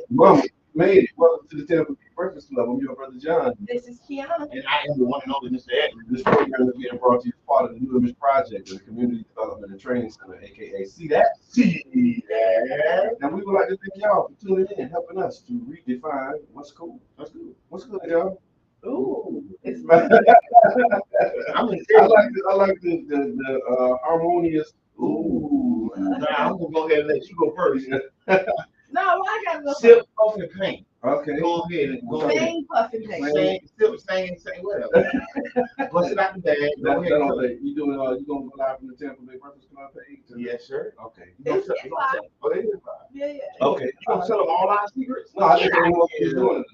Mama, you made it. Welcome to the Tampa Bay Breakfast Club. I'm your brother John. This is Qiana. And I am the one and only Mr. Edward. This program is being brought to you as part of the New Image Project of the Community Development and Training Center, aka See That. See that? And we would like to thank y'all for tuning in and helping us to redefine what's cool. That's good. What's good, y'all? Ooh, it's I'm in I like the harmonious. Ooh. Now I'm gonna go ahead and let you go first. no. I gotta go. Sip, puff, and paint. Okay. Go ahead and go ahead. Same puffin paint. Sing, sip, sing, whatever. Bust it out the bag. Go ahead. You doing? You gonna go live from the Tampa Bay Breakfast Club page? Yes, sir. Okay. You gonna tell, oh, they is live. Yeah. Okay. You gonna tell them all our secrets? No, I think we want to doing it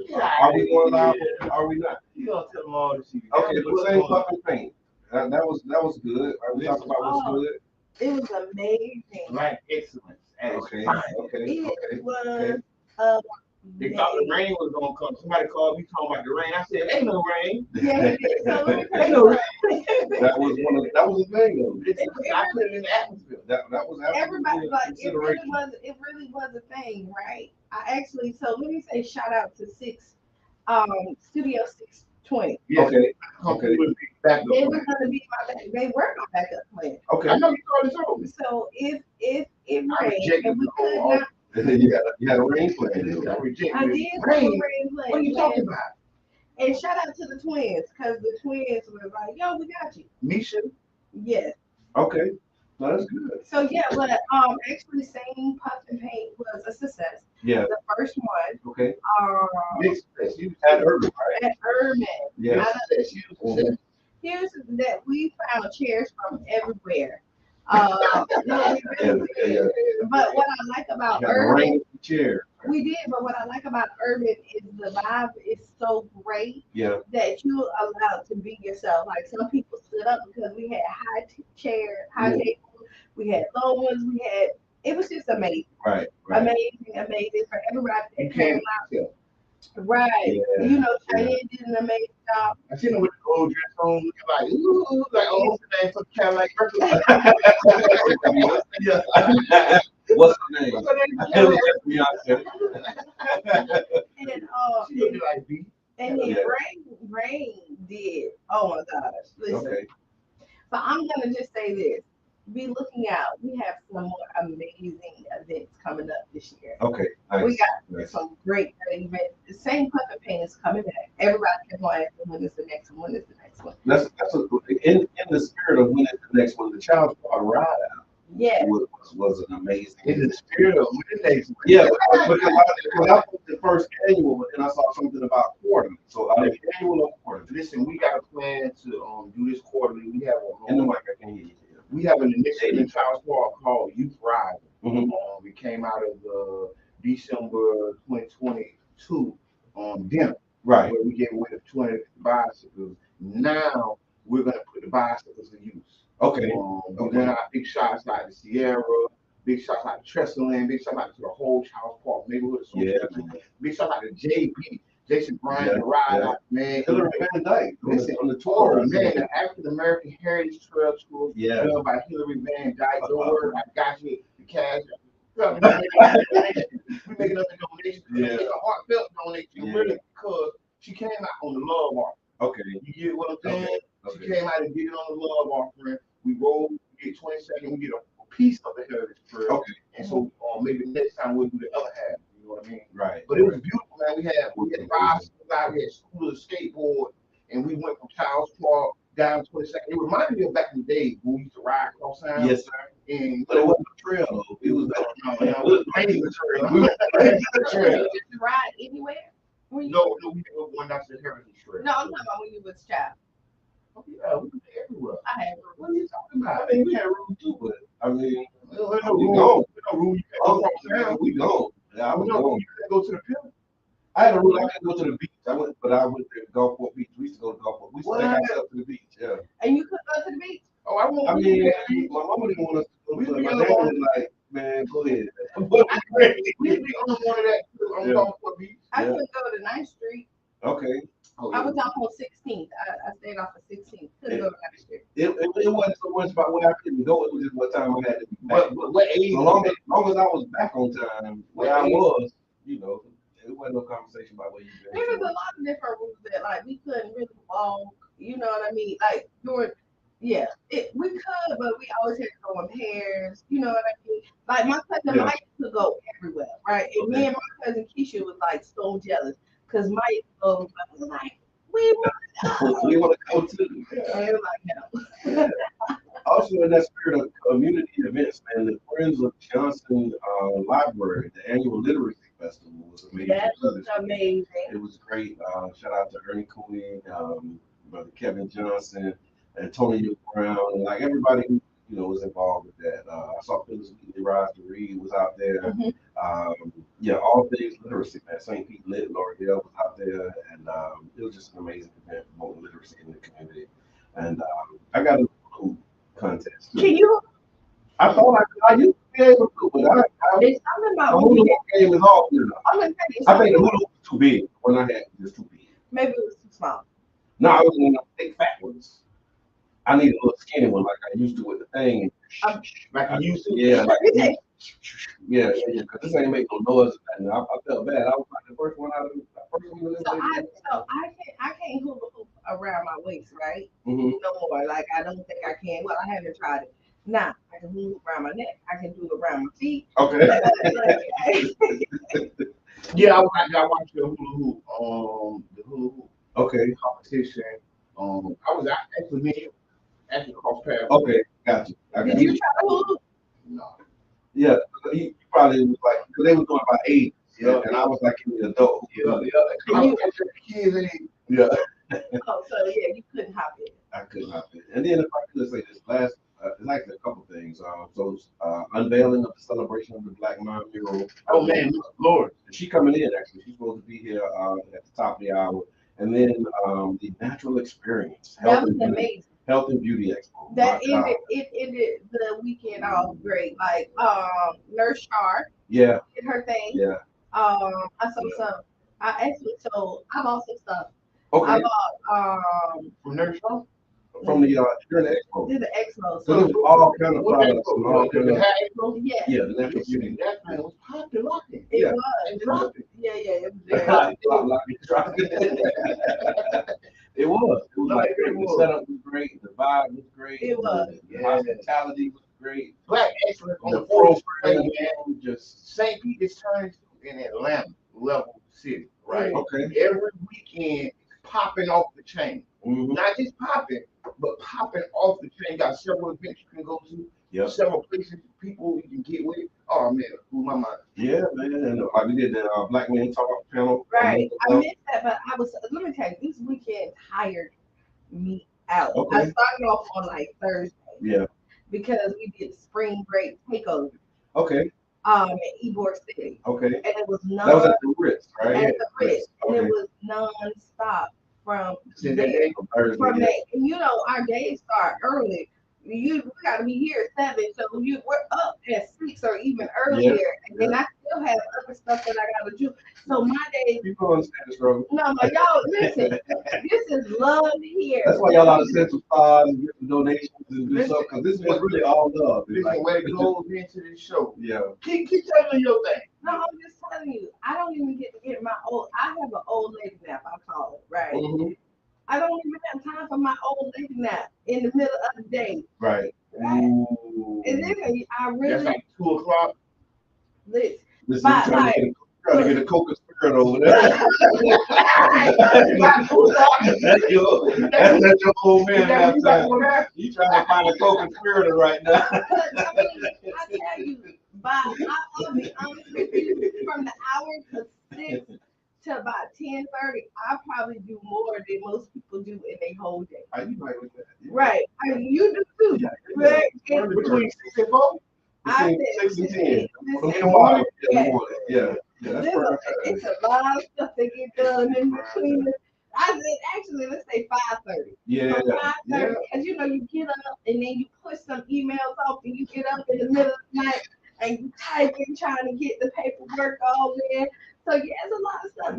tonight. Are we going live? Or are we not? You gonna tell them all the secrets? Okay, but same fucking thing. That was good. We talked about what's good. It was amazing. Right, excellence. Okay. It was They thought the rain was gonna come. Somebody called me talking about the rain. I said, "Ain't no rain." Yeah. So let me tell Ain't you no rain. something. That was a thing though. I put it in the atmosphere. That was Everybody, like, consideration. it really was a thing, right? So let me say shout out to Studio 620. Yeah. Okay. Okay. Back They up. were gonna be they were my backup plan. Okay. I know you already told me. So if it I rained rejected and we the could whole not, You had a rain plan. I rejected I it. did have a Rain. rain plan. What are you talking about? And shout out to the twins, because the twins were like, yo, we got you. Misha? Yes. Okay. No, that's good. So yeah, but actually saying puff and paint was a success. Yeah. The first one, Okay. Next place. You At Urban, right? at Urban. Yeah. Here's that we found chairs from everywhere. No, we really did. But what I like about You got a Urban, rain chair. we did. But what I like about Urban is the vibe is so great Yeah. that you're allowed to be yourself. Like some people stood up because we had high tables, we had low ones, it was just amazing. Right. Amazing for everybody that came out. Right. Yeah. You know, Qiana did an amazing job. I seen her with the gold dress on, looking like, ooh, like, oh, what's the name for Cadillac Breakfast? Yeah. What's her name? What's her name? Beyonce. And She looked like B. and then Yeah. Rain did. Oh my gosh. Listen. Okay. So I'm gonna just say this. Be looking out. We have some more amazing events coming up this year. Okay. Nice. We got Nice. some great events. The same puppet paint is coming back. Everybody kept on asking when is the next one, when is the next one. That's in the spirit of when is the next one, the Child's Park ride out Yeah. was an amazing. In the spirit of when the next one. Yeah, because I put the first annual, but then I saw something about quarterly. So I did annual or quarterly. Listen, we got a plan to do this quarterly. We have In the mic, I can hear you. we have an initiative in Charles Park called Youth Rising. Mhm. We came out of December 2022 dinner, Right. where we gave away the 20 bicycles. Now we're gonna put the bicycles to use. Okay. We're gonna have big shots like the Sierra, big shots like the Trestle, big shots like to the whole Charles Park neighborhood. Yeah. Big shots like the JP, Jason Bryan, Yeah, the ride yeah. out, man. Hillary Van Dyke Listen, on the tour. Oh man, the African American Heritage Trail Tour, Yeah. done by Hillary Van Dyke. Don't worry, I got you the cash. We're making up a donation. Yeah. It's a heartfelt donation, Yeah. really, because she came out on the love offering. Okay. You get what I'm saying? Okay. She came out and did it on the love offering. We rolled, we get 20 seconds, we get a piece of the Heritage Trail. Okay. And so maybe next time we'll do the other half. You know what I mean? Right. But it was beautiful, man. We had bicycles out, we had scooters, skateboard, and we went from Charles Park down 22nd. It reminded me of back in the day when we used to ride cross town. Yes, sir. And But it wasn't a trail though. It was it was blazing the trail. We were blazing the trail. You just ride anywhere? When you, No, we were going down to the Heritage Trail. no, I'm talking about when you was a child. Oh, yeah, we were everywhere. I had What are you talking I about? mean, we had room too, but I mean, There's no we room. gone. There's no room. You can't go cross town. We gone. Yeah, I was No, going. you can't go to the pillar. I had a rule. I couldn't go to the beach. I went to Gulfport Beach. We used to go to Gulfport. We used to take What? ourselves to the beach. Yeah. And you could go to the beach. Oh, I won't. I mean, my mama didn't want us to go. But my dad was like, "Man, go ahead." We used to be on one of that on Yeah. Gulfport Beach. I Yeah. couldn't go to 9th Street. Okay. Oh, I was off on 16th. I stayed off of 16th. Couldn't go to 9th Street. It wasn't so much about where I couldn't go. It was just what time I had to be back. But what age? As long as I was back on time, where I was, you know, it wasn't no conversation about where you've There was a been. lot of different rules that like we couldn't really walk. You know what I mean? Like during, yeah, we could, but we always had to go in pairs. You know what I mean? Like my cousin Yeah. Mike could go everywhere, right? And me Okay. and my cousin Keisha was like so jealous because Mike goes, I was like, we want to We go. want to go to. And they were like, Yeah. no. Also, in that spirit of community events, man, the Friends of Johnson Library, the annual literacy festival was amazing. That too looked this year. amazing. It was great. Shout out to Ernie Cooney, brother Kevin Johnson, Antonio Brown, and like everybody who was involved with that. I saw Phyllis Wheatley Rise to Read was out there. Mhm. Yeah, all things literacy, man. St. Pete Lit, L'Oreal was out there, and it was just an amazing event promoting literacy in the community. And I got a little contest too. Can you? I thought I used to be able to, but There's something the about hula movie. hoop game is off now. I'm gonna tell you I think something. the hula hoop was too big when I had it was too big. Maybe it was too small. No, I was in the big fat ones. I need a little skinny one like I used to with the thing. Like you used to. Yeah, like You think- yeah, because this ain't make no noise. And I felt bad. I was like the first one out of the first one to live I can't hula hoop around my waist, right? Mm-hmm. No more. Like I don't think I can. Well, I haven't tried it. Now I can hula hoop around my neck. I can do it around my feet. Okay. Yeah, I watched the hula hoop Okay. competition. I was actually cross paths. Okay. Gotcha. I got Did you you. try to hula hoop? No. Yeah. He probably was like because they were going by age. Yeah. Yeah. And I was like in the adult. Yeah. I was at the kids age. Yeah. Oh, so yeah, you couldn't hop in. I could not. And then if I could say this last, it's actually a couple things. Unveiling of the celebration of the Black Mind mural. Oh man, Lord. She coming in actually. She's supposed to be here at the top of the hour. And then the natural experience, That was amazing. Health and Beauty Expo. That My God. ended the weekend off great. Like Nurse Char Yeah, did her thing. yeah. I saw some. I actually so I bought some stuff. Okay. I bought From Nurse Shaw? From the during the expo. did the Expo. So there was all kind of What products and all expo? kind The of hat expo? Yeah, yeah, the natural Listen, beauty. that man was popular. it Yeah. was. And dropping. Yeah, it was very. It was. It was like It great. The was. setup was great. The vibe was great. It was. The hospitality was great. Black excellence on The the force program, man. just St. Pete is turning to an Atlanta level city, right? okay. Every weekend popping off the chain. Mhm. Not just popping, but popping off the chain. Got several events you can go to, Yep. several places, people you can get with. Oh man, blew my mind. Yeah, man. And like we did the Black Man Talk panel. Right. I missed that, but I was. Let me tell you, this weekend tired me out. Okay. I started off on like Thursday Yeah. because we did spring break takeover. Okay. In Ybor City, Okay. and it was That was non at the Ritz, right? at the Ritz, and Okay. it was non-stop from Since that there. day, From Thursday. From Yeah. that, and our days start early. We gotta be here at 7, so we're up at 6 or even earlier, and then I still have other stuff that I gotta do. So my days, People understand the struggle. no, y'all listen. This is love here. That's why y'all out of Central Stars and get the donations and do stuff because this is really all love. It's listen, like, where it goes into this show. yeah. Keep telling your thing. No, I'm just telling you, I don't even get to get my old. I have an old lady nap, I call it, right? Mhm. I don't even have time for my old lady nap in the middle of the day. Right. Right. Ooh. And then I That's really like 2 o'clock. listen. Listen, But, you trying to get a coca spirit over there. That's your old man half time. You trying to find a coca spirit right now. But I mean, I tell you, I'll be honest with you, from the hour to 6 to about 10:30, I probably do more than most people do in a whole day. Are you right with that? Right. I mean, you do too. Right. And Between 6 and 4. I Between said, 6 and 10. listen, In the morning. yeah. Yeah. Yeah, that's perfect. It's a lot of stuff that get done in between. I said, actually, let's say 5:30. Yeah. From 5:30, Yeah. because you get up and then you push some emails off, and you get up in the middle of the night and you typing, trying to get the paperwork all in. So yeah, it's a lot of stuff.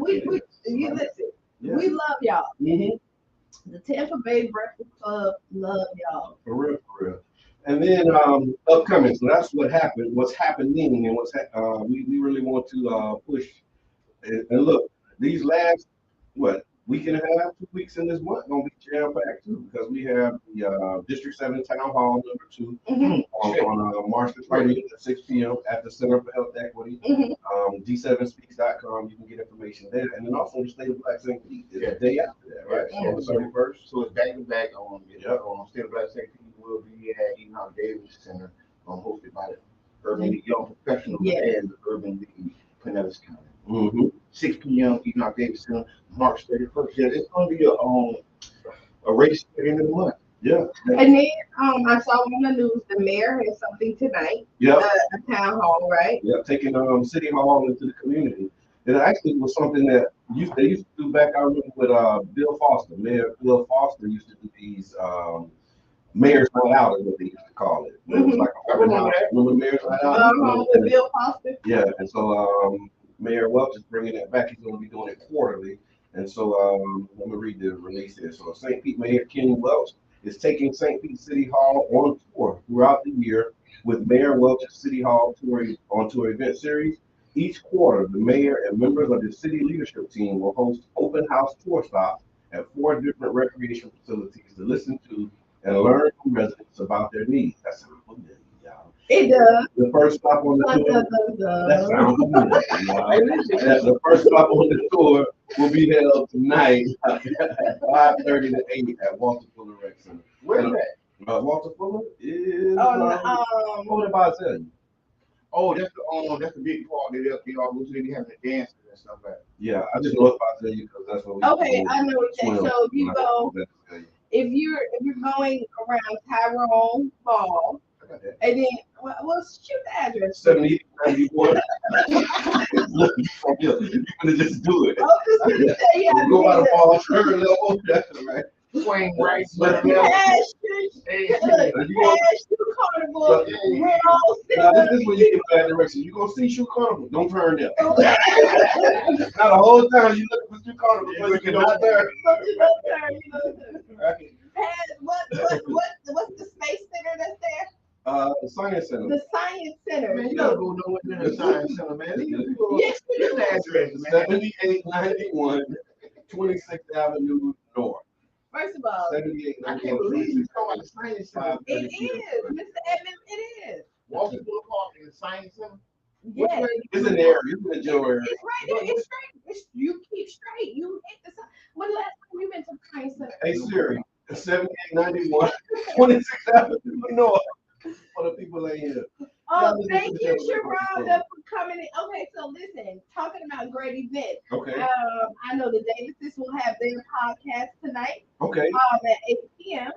You listen. Yeah. We love y'all. Mhm. The Tampa Bay Breakfast Club love y'all. For real, for real. And then upcoming, so that's what happened, what's happening, and we really want to push And look, these last week and a half, 2 weeks in this month gonna be jam packed too because we have the District 7 Town Hall #2 on March the 20th at 6 p.m. at the Center for Health Equity. D7speaks.com. You can get information there, and then also the State of Black St. Pete is the day after that, right? So the 31st. So it's back to back on State of Black St. Pete will be at Enoch Davis Center, hosted by the Urban League Young Professionals and the Urban League Pinellas County. 6 p.m. Enoch Davis Center, March 31st. Yeah, it's gonna be a race at the end of the month. Yeah. And then I saw on the news the mayor has something tonight. Yeah. A town hall, right? Yeah, taking City Hall into the community. It actually was something that they used to do back. I remember with Bill Foster. Mayor Bill Foster used to do these Mayor's Night Out is what they used to call it. It was like remember Mayor's Night Out? With Bill Foster. Yeah, and so Mayor Welch is bringing that back. He's going to be doing it quarterly. And so let me read the release here. So St. Pete Mayor Kenny Welch is taking St. Pete City Hall on tour throughout the year with Mayor Welch's City Hall on tour event series. Each quarter, the mayor and members of the city leadership team will host open house tour stops at 4 different recreation facilities to listen to and learn from residents about their needs. That sounds familiar, y'all. It does. The first stop on the tour. That sounds familiar. The first stop on the tour will be held tonight at 5:30 to 8 at Walter Fuller Rec Center. Where's that? Walter Fuller is what about to tell you? Oh, that's the big part that they all usually having the dances and stuff like that. Yeah, I just know it's about to tell you because that's what we. Okay, I know what you're saying. So if you go, if you're going around Tyrone Mall, and then shoot the address. 7091. You're gonna just do it. Go by the Fall turn level. That's right. Swing right. Cash Carnival. This is when you get bad direction. You gonna see Shoe Carnival. Don't turn there. Now the whole time you looking for Shoe Carnival, but you get out there. What's the space center that's there? The Science Center. The Science Center. Man, you gotta go nowhere near the Science Center, man. Yes, you do. 7891 26th Avenue North. First of all, 7891. I can't believe you talking about the Science Center. It is, Mr. Edmonds, it is. Walter Boulevard in the Science Center? Yes. It's in the area. It's in the general area. It's right there. It's straight. You keep straight. You hit the. When last time you been to the Science Center? Hey Siri, 7891 26th Avenue North. For the people ain't here. Oh, thank you, Sharonda, for coming in. Okay, so listen, talking about great events. Okay. I know the Davises will have their podcast tonight. Okay. At 8 p.m.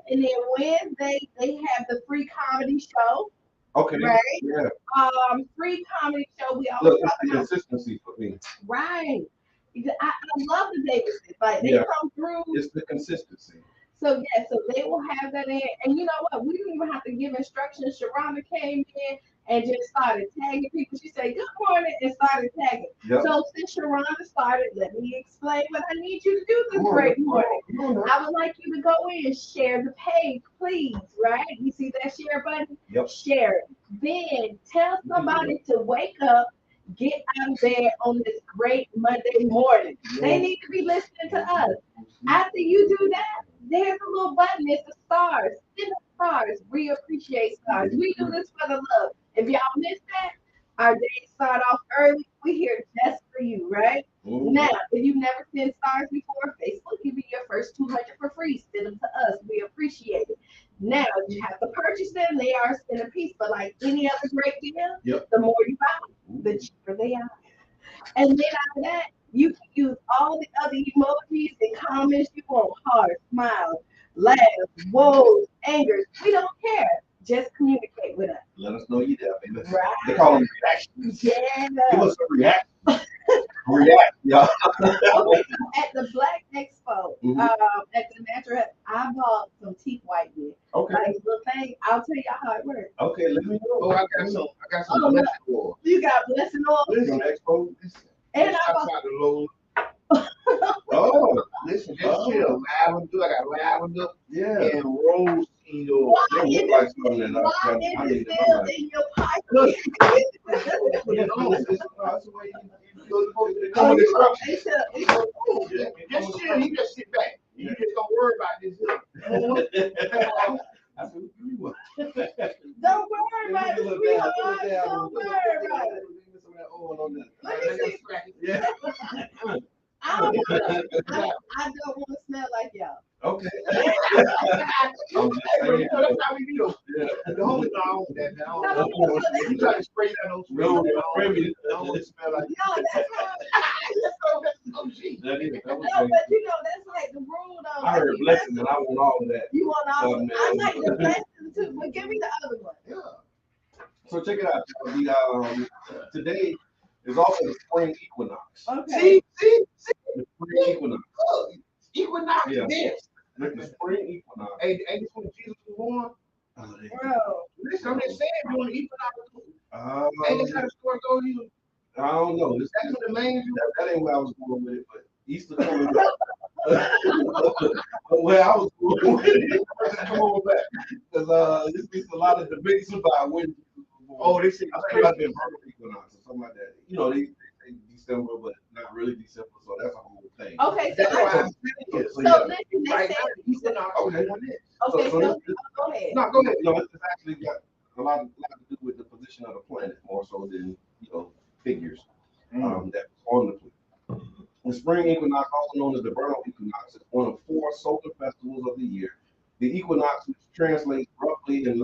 And then Wednesday they have the free comedy show. Okay. Right. Yeah. Free comedy show. We always Look, talk it's the about consistency for me. right. I love the Davises. Like they come through. It's the consistency. So yeah, so they will have that in, and you know what? We didn't even have to give instructions. Sharonda came in and just started tagging people. She said, "Good morning," and started tagging. Yep. So since Sharonda started, let me explain what I need you to do this great morning. I would like you to go in, share the page, please. Right? You see that share button? Yep. Share it. Then tell somebody to wake up. Get out there on this great Monday morning. They need to be listening to us. After you do that, there's a little button. It's the stars. Send the stars. We appreciate stars. We do this for the love. If y'all miss that, our day start off early. We're here just for you, right? Now, if you've never sent stars before, Facebook give you your first 200 for free. Send them to us. We appreciate it. Now, you have to purchase them. They are a cent a piece, but like any other great deal, the more you buy, the cheaper they are. And then after that, you can use all the other emojis and comments you want. Heart, smile, laugh, woes, angers. We don't care. Just communicate with us. Let us know you there, baby. Right. They call them reactions. Yeah. Give us a reaction. React, y'all. Okay, at the Black Expo, at the Natural, I bought some teeth whitening. Okay. Like little thing. I'll tell y'all how it works. Okay, let me know. Oh, I got some blessing oil. You got blessing oil. Listen, Expo. And I bought the low. Oh, listen, just chill. Lavender, I got lavender. Yeah. And rose oil. Why is it still in your pocket? That's the way come with instructions. Just chill. You just sit back. You just don't worry about this. Don't worry about it, sweetheart. Don't worry about it. Let me see. Yeah. I don't want to smell like y'all. Okay. I'm just saying. That's how we do. The whole thing I own that now. You try to spray that on spray. No, I don't want to smell like no, that's how. That is. No, but you know that's like the rule though. I heard blessings and I want all of that. You want all of it. I like the blessings too, but give me the other one. Yeah. So check it out. Today is also the spring equinox. Okay. See? The spring equinox. Equinox Yeah. this. The spring equinox. Ain't this when Jesus was born? Bro. Listen, I'm just saying, during the equinox, ain't this how the story goes? I don't know. That's what the main. That ain't where I was going with it, but Easter coming back. Where I was going with it. Come on back. Because this gets a lot of debates about when Jesus was born. Oh, they say I think I've been vernal equinox or something like that. You know, they say December, but not really December, so that's a whole thing. Okay, That's why I'm So, saying. so, so yeah. listen, they Right say now, Equinox. okay, So so go ahead. No, go ahead. You know, it's actually got a lot to do with the position of the planet more so than, figures that's on the planet. The spring equinox, also known as the vernal equinox, is one of 4 solar festivals of the year. The equinox, which translates roughly in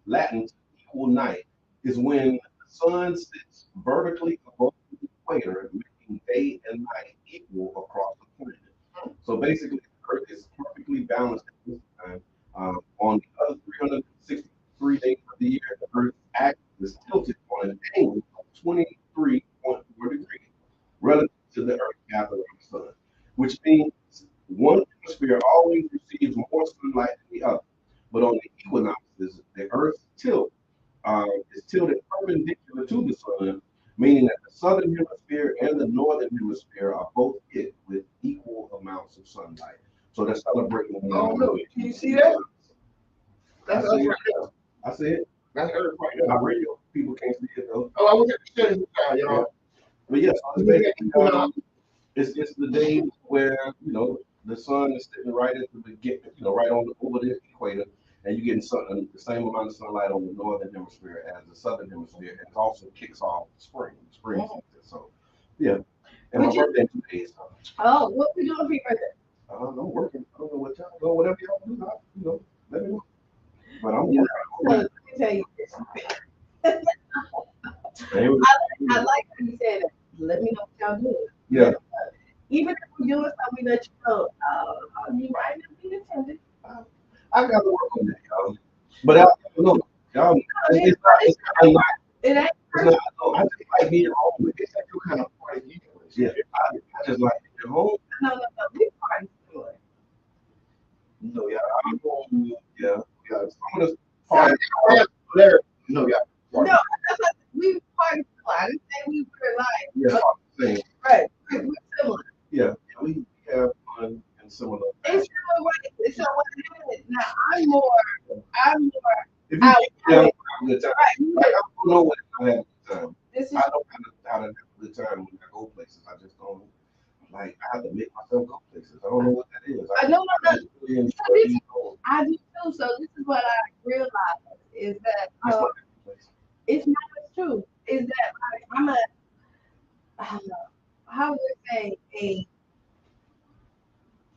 Latin to equal night, is when the sun sits vertically above the equator, making day and night equal across the planet. So basically, the Earth is perfectly balanced at this time. On the other 363 days of the year, the Earth's axis is tilted on an angle of 23.4 degrees relative to the Earth's path around the sun, which means one hemisphere always receives more sunlight than the other. But on the equinoxes, the Earth's tilt is tilted perpendicular to the sun, meaning that the southern hemisphere and the northern hemisphere are both hit with equal amounts of sunlight. So they're celebrating. Oh, no. Can you see that? That's us right there. I see it. That's Earth right there. My radio people can't see it though. Oh, I was at the study y'all. Yeah. But yes, it's the day where the sun is sitting right at the beginning, right on over the equator, and you're getting the same amount of sunlight on the northern hemisphere as the southern hemisphere, and it also kicks off spring season. So yeah, and my birthday in 2 days. Oh, what we doing for your birthday? I'm working. I don't know what y'all do. Whatever y'all do, let me know. But I'm So, working. let me tell you this. I like how you said that. Let me know what y'all doing. Yeah. Even if we're doing something, we let you know. You right now be attended. I got to work on that, y'all. But I don't know. Y'all, it's not. I just like being home. It's like you kind of party anyways. Yeah. I just like being home. No. We party for it. No, yeah. I'm home. Yeah. Some of the party. No, yeah. No, we party for it. I didn't say we were like. Yeah, same. Right. We're similar. Yeah. We have fun and similar. It's similar ways. So what it is now, I'm more. If you have a good time. Right. Like, I don't know what I have a good time. I don't know how to have a good time when I go places. I just don't. Like, I have to make myself go places. I don't know what that is. No. Really I do too. So this is what I realized is that it's not true. Is that I'm how would I say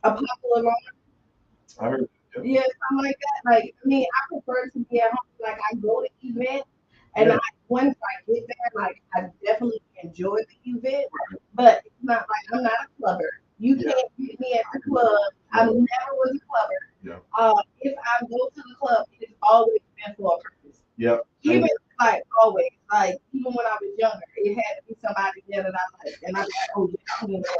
a popular runner? I heard. Yeah, something like that. Like I prefer to be at home. Like I go to events, and once I get there, like I definitely enjoy the event. But it's not like I'm not a clubber. You can't get me at the club. I never was a clubber. Yeah. If I go to the club, it's always been for a purpose. Yeah. Even like always, like even when I was younger, it had to be somebody there that I liked, and I'm like, oh yeah, I'm gonna go.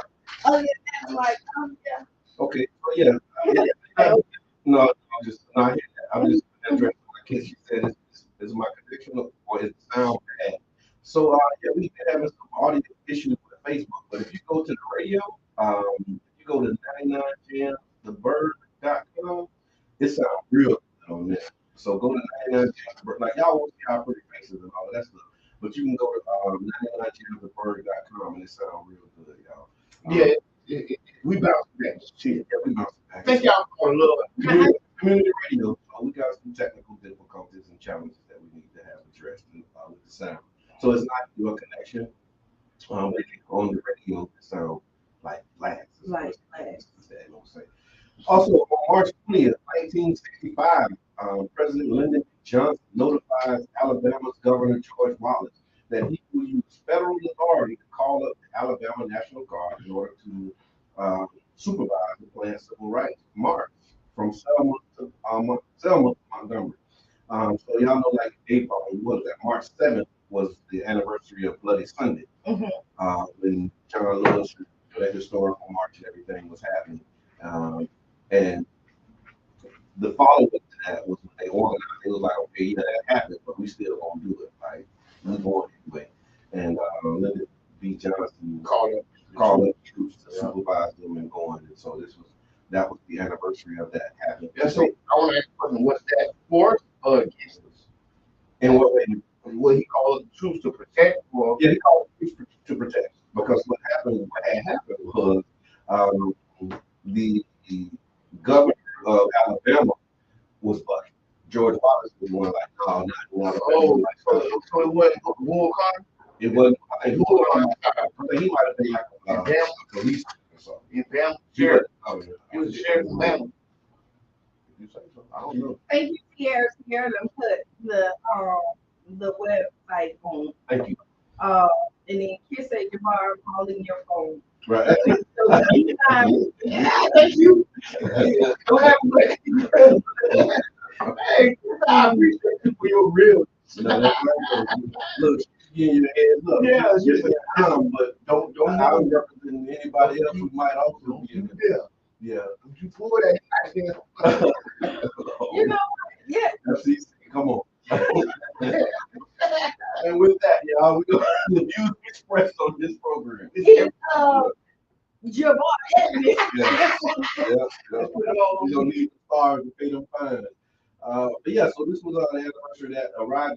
Other than that, I'm like, oh yeah. Okay. So yeah. No, I'm just addressing my kid. She said, "Is my connection or is the sound bad?" So we've been having some audio issues with Facebook. But if you go to the radio, if you go to 99jamthebird.com, it sounds real good on there. So go to 99 Jams. Like y'all want to see our pretty faces and all of that stuff. But you can go to 99jamsofbird.com and it sounds real good, y'all. Yeah, we bounce back. Shit. Yeah, we bounce back. Thank y'all for a little community radio. We got some technical difficulties and challenges that we need to have addressed with the sound. So it's not your connection. On the radio, it sound like flags. Like flags. Also, on March 20th, 1965, President Lyndon B. Johnson notifies Alabama's Governor George Wallace that he will use federal authority to call up the Alabama National Guard in order to supervise the planned civil rights march from Selma to Montgomery. So y'all know, like April, what was that? March 7th was the anniversary of Bloody Sunday, when John Lewis, that historical march and everything was happening. And the follow-up to that was when they organized. It was like, okay, yeah, that happened, but we still gonna do it. Like we going anyway. And Lyndon B. Johnson called up troops to supervise them and going. And so that was the anniversary of that happening. Yeah, so I want to ask a question: was that for or against us? And what way? What he called the troops to protect? Or yeah, he called the troops to protect. Because what had happened was the governor of Alabama was Bucky. George Wallace was one like, no, not. Oh, so it wasn't War Connor? It wasn't. I think he might have been like a police or something. In Bama, sheriff. He was the sheriff of Bama. You say so? I don't know. Thank you, Sierra. Sierra done put the website on. Thank you. And then Kiss at your bar calling your phone. Right. So thank you. Go ahead. Hey, I appreciate you for your real. No, that's right. Look, you getting your head up. Yeah, just but don't I'm representing anybody else who might also be. Yeah. Don't you pull that out there. You know, yeah. FCC, come on. And with that, y'all, we go the views expressed on this program. Jabbar. Yeah. We don't need the stars to pay them fines. But yeah, so this was the anniversary that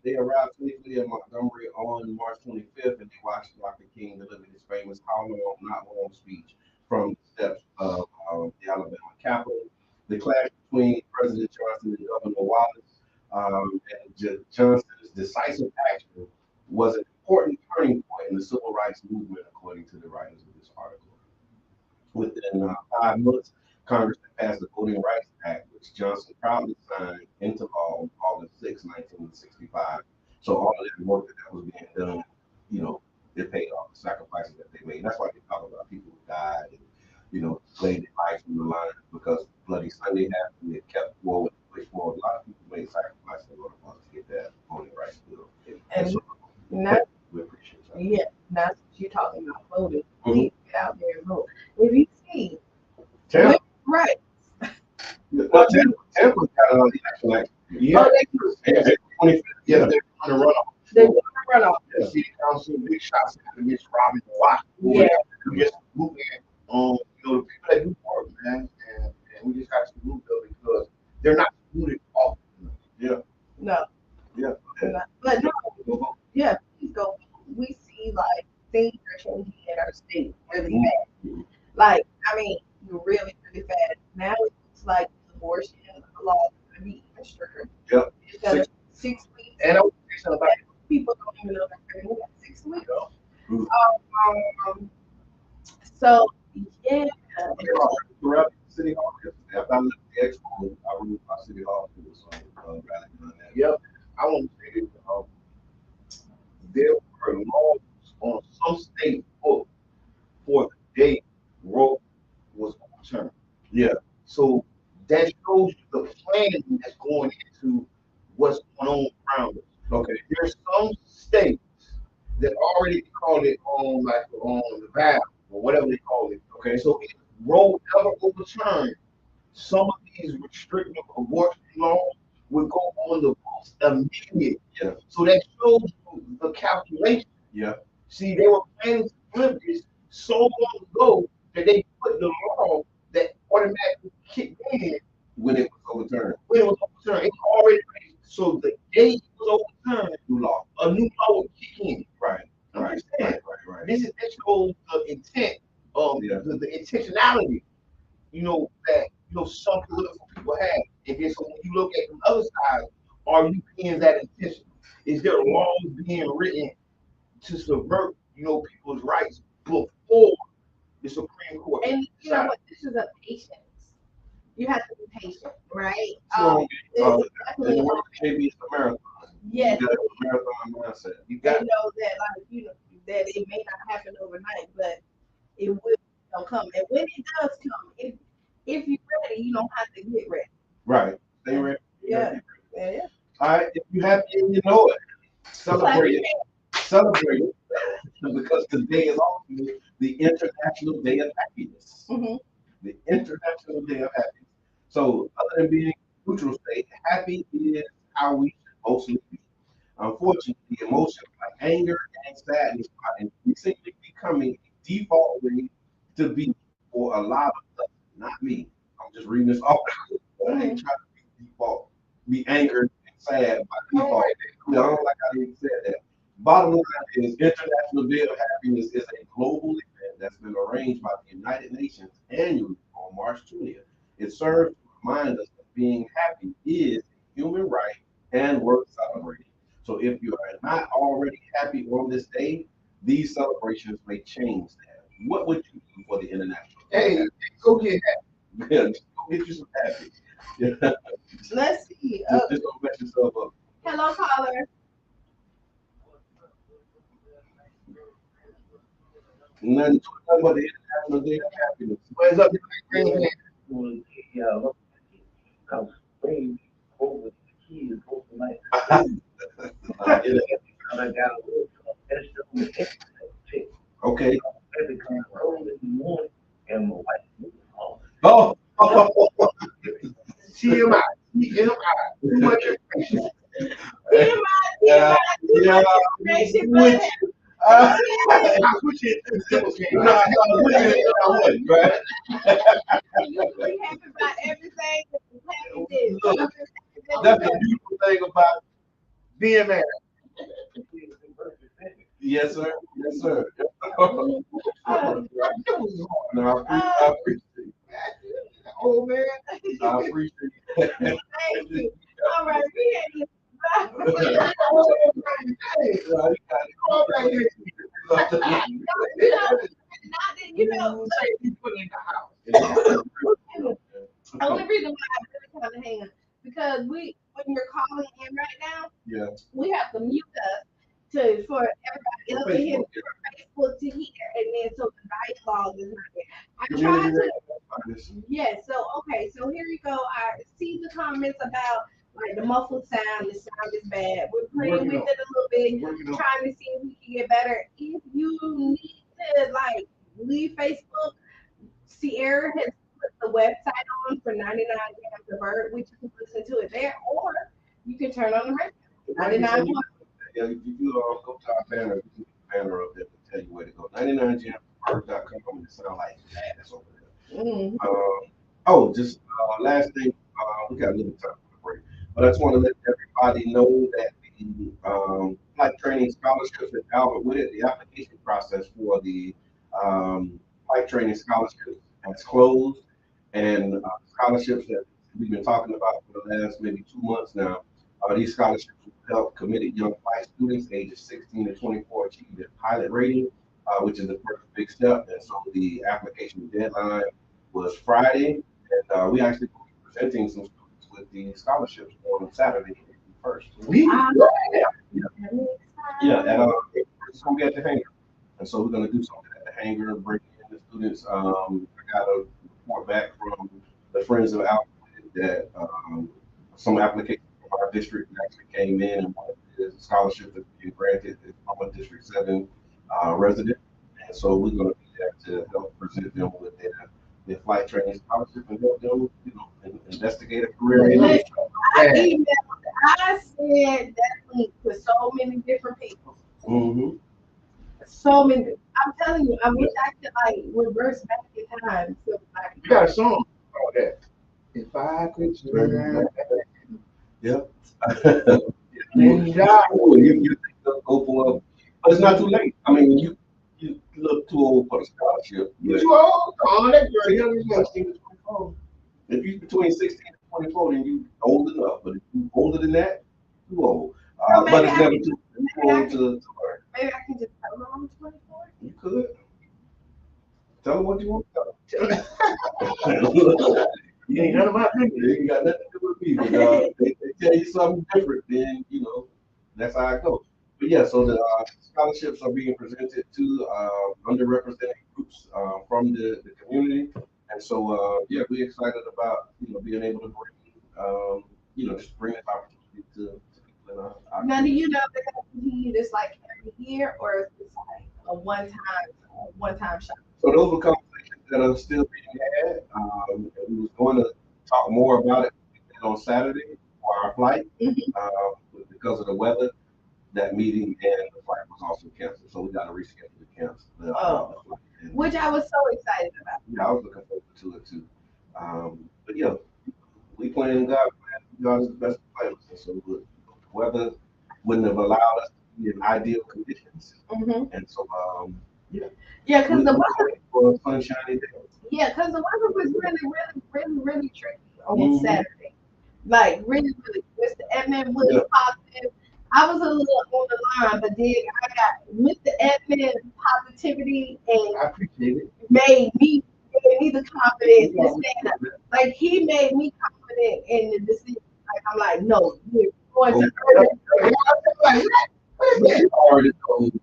they arrived safely in Montgomery on March 25th, and they watched Dr. King deliver his famous "How Long, Not Long" speech from the steps of the Alabama Capitol. The clash between President Johnson and Governor Wallace and Johnson's decisive action was an important turning point in the civil rights movement, according to the writers of this article. Within 5 months, Congress passed the Voting Rights Act, which Johnson proudly signed into law on August 6, 1965. So all of that work that was being done, it paid off the sacrifices that they made. That's why they talk about people who died and, laid their lives on the line, because Bloody Sunday happened. It kept forward, pushed forward. A lot of people made sacrifices in order for us to get that voting rights bill. And so, we appreciate that. Yeah, that's what you're talking about, voting. Please get out there and vote. If you see, right. Well, Tampa's got the election like, yeah, they're on the runoff. They're going to run off. The city council, big shots against Robin Washington. Yeah. We just moving on, the people that do work, man, and we just got to move them because they're not moving off. Yeah. No. Yeah. But no. Yeah, please go. We see like things are changing in our state really fast. Like, I mean, really, really fast. Now it looks like abortion law is going to be even stricter. Yep. It's going to 6 weeks. And I was thinking about people don't even know they're pregnant at 6 weeks. Mm-hmm. So yeah. Throughout City Hall, after I left the expo, I moved my City Hall too. So rallying on that. Yep. I want to say this. There were laws on some state book for the day Roe was overturned. Yeah. So that shows you the planning that's going into what's going on around us. Okay. There's some states that already call it on the valve or whatever they call it. Okay. So if Roe ever overturned, some of these restrictive abortion laws will go on the books immediately. Yeah. So that shows you the calculation. Yeah. See, they were planning to flip this so long ago that they put the law that automatically kicked in when it was overturned. It was already ready. So the day it was overturned, new law. a new power kick in. Right. I'm Right. just saying. Right. This shows the intent, the intentionality, that some political people have. And then so when you look at the other side, are you being that intentional? Is there laws being written to subvert, people's rights before the Supreme Court? And you know what? This is a patience. You have to be patient, right? So, It's definitely maybe it's a marathon. yes. You got a marathon mindset. You got to know that, that it may not happen overnight, but it will come. And when it does come, if you're ready, you don't have to get ready. Right. Stay ready. Yeah. All right. If you happy and you know it, celebrate it. Celebrate it. Because today is also the International Day of Happiness. Mm-hmm. The International Day of Happiness. So, other than being a neutral state, happy is how we should mostly be. Unfortunately, emotions like anger and sadness are increasingly becoming a default way to be for a lot of us. Not me. I'm just reading this off. I ain't trying to be default, be angered and sad by default. I don't like how they said that. Bottom line is International Day of Happiness is a global event that's been arranged by the United Nations annually on March 20th. It serves to remind us that being happy is a human right and worth celebrating. So if you are not already happy on this day, these celebrations may change that. What would you do for the International Day? Hey, go get happy. Yeah, just go get you some happy. Yeah. Let's see. Just don't mess yourself up. Hello, caller. Nothing but the International Day of Happiness. What's up? Okay. Oh. TMI. Too much information. Yeah. I push it to the simple game. Right. You be happy about everything. That's the beautiful thing about being married. Yes, sir. Yes, sir. No, I appreciate it. Oh man. I appreciate it. Thank you. All right, we had to. Only reason why I really kind of hang up because when you're calling in right now, yeah, we have to mute us for everybody else to hear, for Facebook to hear, and then so the dialogue is not there. I tried to. Yes. So okay. So here you go. I see the comments about like the muffled sound. The sound is bad. We're playing with it a little bit, trying to see if we can get better. If you need to like leave Facebook, Sierra has put the website on for 99 grams of bird, which you can listen to it there, or you can turn on the radio. 99. Yeah, if you go to our banner, you can banner up there to tell you where to go. 99jamsbird.com, and it sounds like that's over there. Mm-hmm. Just last thing, we got a little time for the break, but I just want to let everybody know that the flight training scholarships at Albert Whitted, the application process for the flight training scholarships has closed, and scholarships that we've been talking about for the last maybe 2 months now. These scholarships will help committed young flight students ages 16 to 24 achieve their pilot rating, which is the first big step. And so the application deadline was Friday, and we actually will be presenting some students with the scholarships on Saturday, the 1st. Yeah, and it's going to be at the hangar. And so we're going to do something at the hangar, bring in the students. I got a report back from the Friends of Alpha that some applications from our district actually came in, and one of the scholarships that's being granted is from a District 7 resident. And so we're going to be there to help present them with their flight training scholarship and help them, investigate a career. I said that link to so many different people. Mm-hmm. So many. I'm telling you, I wish I could like reverse back in time. So, like, you got a song about that. If I could turn back. Yeah. You think go for, but it's not too late. I mean, you look too old for the scholarship. You too old? Oh, that's very young. 16 to 24. If you between 16 and 24, then you old enough. But if you older than that, too old. So But maybe it's I never can, too maybe I old can, to learn. maybe I can just tell them I'm 24. You could tell them what you want to tell. You ain't none of my business. They ain't got nothing to do with me. But they tell you something different, then that's how it goes. But yeah, so the scholarships are being presented to underrepresented groups from the community, and so yeah, we're excited about being able to just bring this opportunity to people in our Now, do community. you know if they're gonna continue this like every year, or is this like a one time shot? So those are conversations that are still being had. And we was going to talk more about it on Saturday for our flight Mhm. because of the weather. That meeting and the flight was also canceled, so we got to reschedule the flight. And, Which I was so excited about. yeah, I was looking forward to it too. But yeah, we playing God. God is the best player, and so the weather wouldn't have allowed us to be in ideal conditions, Hmm. and so yeah, Yeah, because the we're weather, waiting for a sunshiny day. yeah, because the weather was really tricky on Mhm. Saturday. Like really. Mr. Edmund was Yeah, positive. I was a little on the line, but then I got Mr. Edmund positivity and I appreciate it. made me the confidence yeah, to stand up. Like he made me confident in the decision. Like I'm like, no, we're going to urban. Like, what is that? you already told me.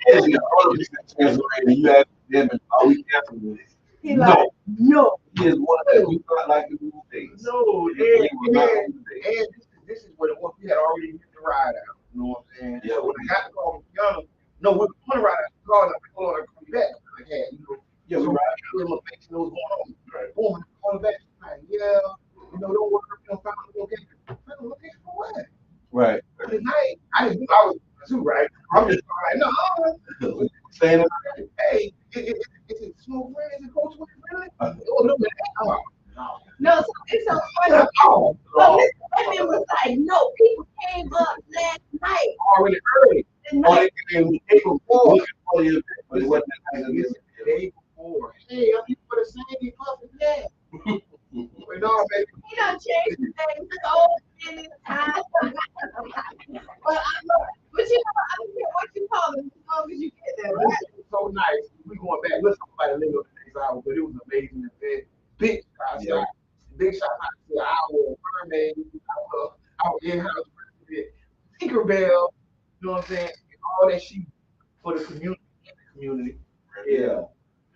There's a 100% chance already. You asked them, are we canceling this? He like, No, no. he is one that do not like the move dates. No, He will not move dates. and this is what it was. We had already hit the ride out. You know what I'm saying? Yeah, So when I got the call from Qiana, no, we were going to ride out the car. And I said, hold on, I'll call you back. I had, Yeah, we so right. we were making those going on. Right. Boom, I called back. Like, yeah, don't worry, find a location. Find a location for what? Right. I didn't think I was too, right? I'm just like, no. Staying in Hey, is it smoke friendly? Is it coach friendly? Oh, no, man. Oh, no. No, so it's so funny. Oh, So Mr. Edmund was like, no, people came up last night. already early. The Or night they came the day before, looking for the event, but it wasn't that night of the it's the day before. Hey, I'm here for the Sandy Puffin day. event. But no, baby. he done changed the name so many times. But you know, I don't care what you call it as long as you get there, This right? is so nice. We going back. Let's talk about it later on the next hour, but it was amazing event. Big shout Yeah. out. Big shout out to our mermaid, our in-house president, Tinkerbell, you know what I'm saying? And all that she for the community in the community. Yeah.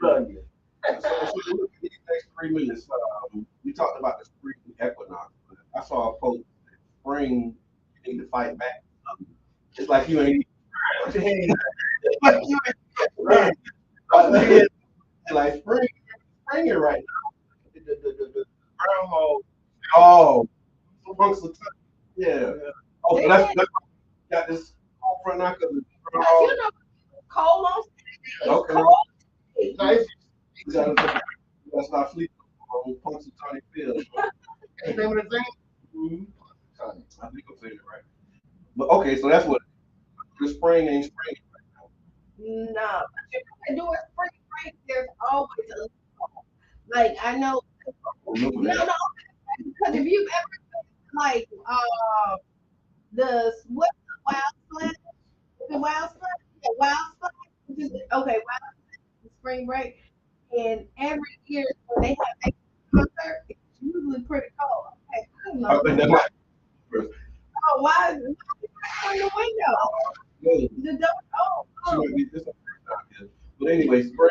Love you. So look at these next 3 minutes. We talked about the spring equinox. I saw a post that spring, you need to fight back. It's like you ain't Put your hands it's like you ain't right. Like spring it right the groundhog. now. Oh, amongst the time. Yeah. Oh, so They that's said, that's got this whole front knock of the you know, cold on it's okay. cold. Nice. We gotta stop sleeping on Punxsutawney Field. That's the name of the thing. Mhm. I think I'm saying it right. But okay, so that's what the spring ain't spring right No, but you can do a spring break. There's always a like I know. now. Remember No, that. no, because if you've ever like the what's the wild sled? Is it wild sled? Yeah, wild sled. Okay, wild sled, spring break, and every year when they have a concert, it's usually pretty cold. Okay, I don't I know. think that might be first. Oh, why is it on the window? Good. The door. Oh, She oh. might be this is the first time. But anyway, spring.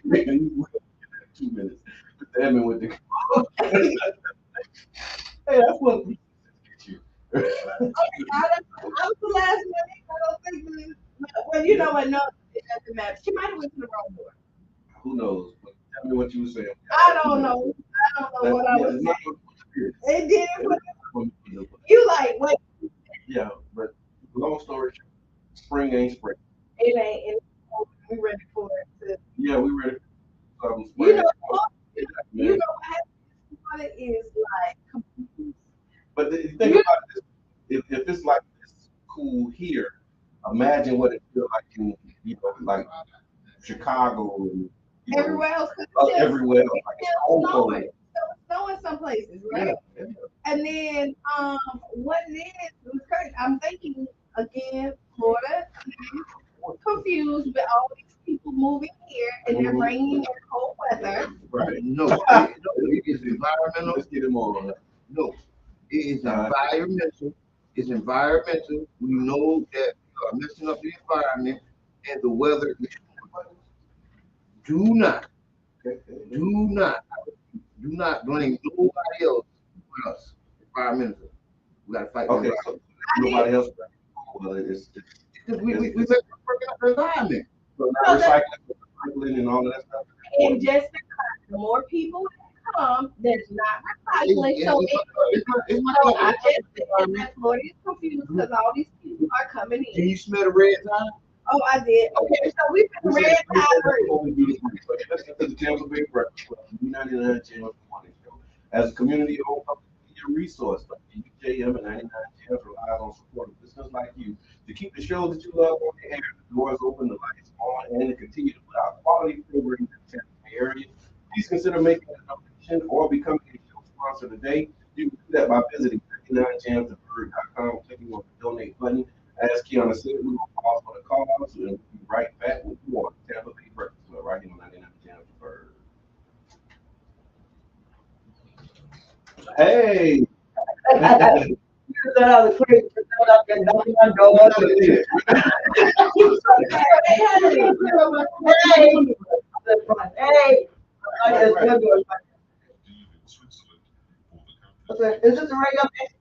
We can get that in 2 minutes. Mr. Edmund with the hey, that's what we get you. I was the last one. I don't think. Well, you know what? No, it doesn't matter. She might have went to the wrong door. Who knows? But tell me what you were saying. I don't know. I don't know what I Yeah, was it's saying. not what you It didn't. did. You like wait. Yeah, but long story short, spring ain't spring. It ain't. We ready for it. Yeah, we ready for some You spring. know. You Man. know what happens is like But the thing you about this, if it's like this cool here, imagine what it feels like in, like Chicago and everywhere else. Everywhere else. Like it's cold. Snowing some places, right? Yeah. And then what it is, it was crazy. I'm thinking again, Florida, confused with all these people moving here and they're bringing in cold weather. Right. No, it is environmental. Let's get them on. No, it is environmental. It's environmental. We know that we are messing up the environment and the weather. Do not blame nobody else but us. Environmental. We gotta fight. Okay, so nobody else. Well, it's we make working up the environment. So now recycling and all of that stuff. And just because the more people come, there's not recycling. So I just said that Florida is confused because all these people are coming in. Can you smell the red tide? Oh, I did. Okay, so we've been red tide. Let's get to the Tampa Bay Breakfast Club, 99 Channel Morning Show. As a community-owned media resource, like UJM and 99 Channel relies on support of listeners like you to keep the shows that you love on the air, the doors open, the lights on, and to continue to put out quality programming in the Tampa Bay area. Please consider making a donation or becoming a show sponsor today. You can do that by visiting 99jamsandbird.com, clicking on the donate button. As Qiana said, we will pause for the calls and we'll be right back with more Tampa Bay Breakfast Club right here on 99 Jams and Bird. Hey! Is this the right up there?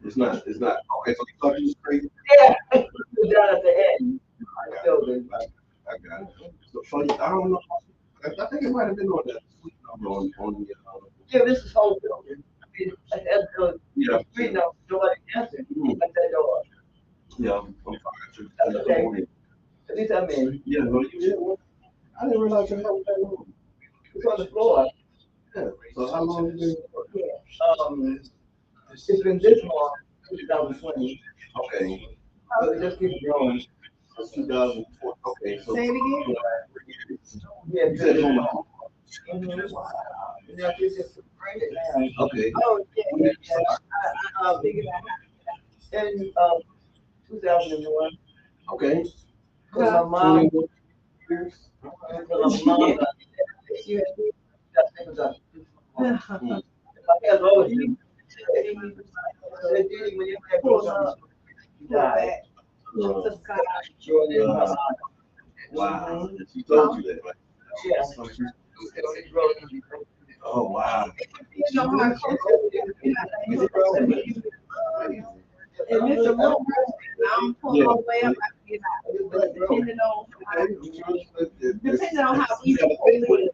It's not. Okay, so you thought you was crazy? Yeah. Down at the end. I got it. So I don't know. I think it might have been on that suite number on the. Yeah, this is whole building. Yeah. Nobody answered. At that door. Yeah, I'm fine. Okay. At least I'm in. Yeah, no, you did. I didn't realize you had that long. It's on the floor. Yeah. So how long have you been? Yeah. It's been this long, 2020. Okay. So it just keeps growing. 2004. Okay. So Say it again. Yeah, You said home. Yeah, it's just bring it down. Okay. Oh, yeah. I figured out. In 2001. Okay. My mom. 21 years. My mom. Wow. She told you that, right? Yeah. Oh, wow. You know how and it's a little I'm pulling all the way up, I can get out. But depending on how easy we live,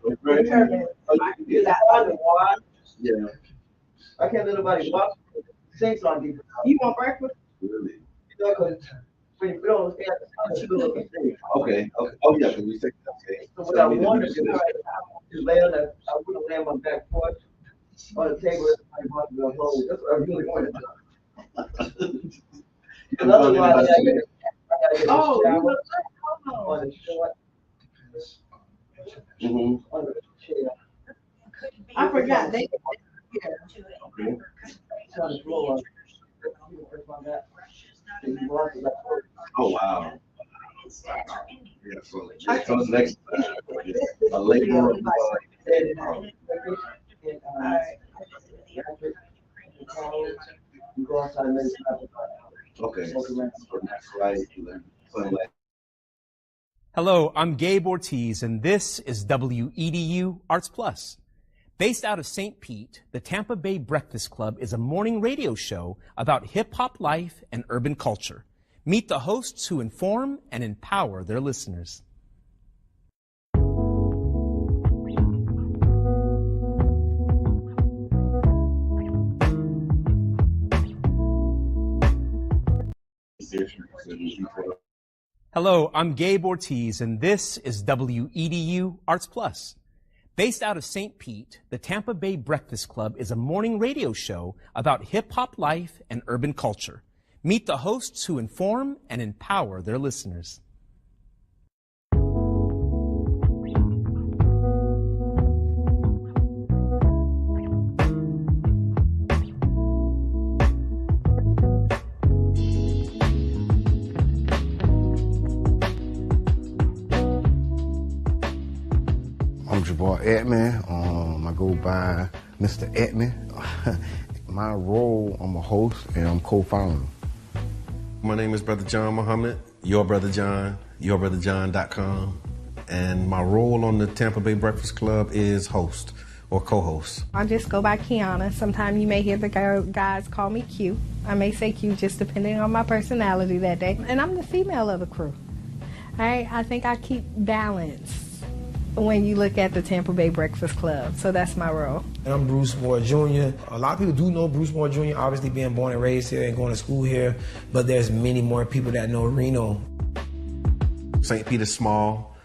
Yeah. I can't let nobody watch sinks on you. you want breakfast? Really? Because when you put on the air, Okay. Oh, yeah. Can we take that? Okay. so what I wanted to do is lay on that, I would have lay on my back porch on the table and I wanted to hold. That's what I really wanted to do. Because otherwise, I gotta get a Oh, shower you look good. Hold on the short, Mm-hmm. on the chair, I forgot they. Okay. on the floor. Oh, wow. Yeah, so it's next a labor of Go outside and make okay. So that's right. Sunlight. Hello, I'm Gabe Ortiz, and this is WEDU Arts Plus. Based out of St. Pete, the Tampa Bay Breakfast Club is a morning radio show about hip-hop life and urban culture. Meet the hosts who inform and empower their listeners. Hello, I'm Gabe Ortiz, and this is WEDU Arts Plus. Based out of St. Pete, the Tampa Bay Breakfast Club is a morning radio show about hip-hop life and urban culture. Meet the hosts who inform and empower their listeners. I'm Jabbar Edman. I go by Mr. Edman. My role, I'm a host and I'm co-founder. My name is Brother John Muhammad, Your Brother John, YourBrotherJohn.com. And my role on the Tampa Bay Breakfast Club is host or co-host. I just go by Qiana. Sometimes you may hear the guys call me Q. I may say Q just depending on my personality that day. And I'm the female of the crew. All right, I think I keep balance when you look at the Tampa Bay Breakfast Club. So that's my role. And I'm Bruce Moore Jr. A lot of people do know Bruce Moore Jr., obviously being born and raised here and going to school here, but there's many more people that know Reno. St. Pete is small,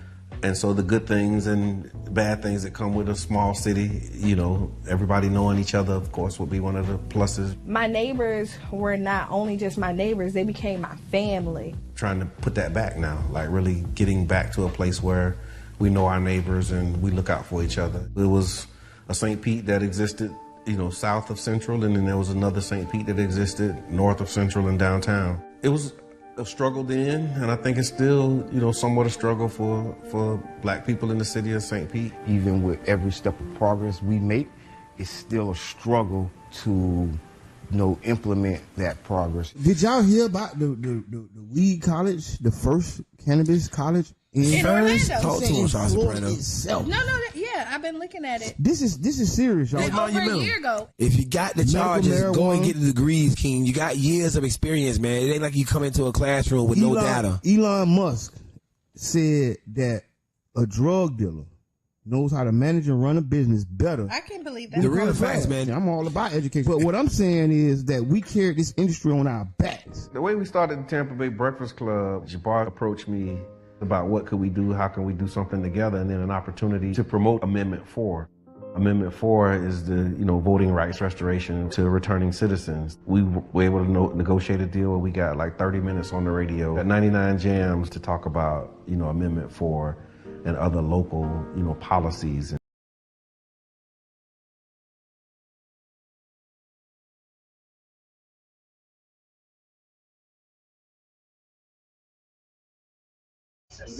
and so the good things and bad things that come with a small city, you know, everybody knowing each other, of course, would be one of the pluses. My neighbors were not only just my neighbors, they became my family. Trying to put that back now, like really getting back to a place where we know our neighbors and we look out for each other. It was a St. Pete that existed, you know, south of Central, and then there was another St. Pete that existed north of Central and downtown. It was a struggle then, and I think it's still, you know, somewhat a struggle for black people in the city of St. Pete. Even with every step of progress we make, it's still a struggle to, implement that progress. Did y'all hear about the weed college, the first cannabis college In Orlando. Talk to him, Charles Soprano. No, yeah, I've been looking at it. This is serious, y'all. Over a year ago. If you got the charges, Medical go and marijuana. get the degrees, King. You got years of experience, man. It ain't like you come into a classroom with no data. Elon Musk said that a drug dealer knows how to manage and run a business better. I can't believe that. The real facts, man. I'm all about education. But what I'm saying is that we carry this industry on our backs. The way we started the Tampa Bay Breakfast Club, Jabbar approached me about what could we do, how can we do something together, and then an opportunity to promote Amendment 4. Amendment 4 is the, voting rights restoration to returning citizens. We were able to negotiate a deal where we got like 30 minutes on the radio at 99 Jams to talk about, Amendment 4 and other local, policies. It's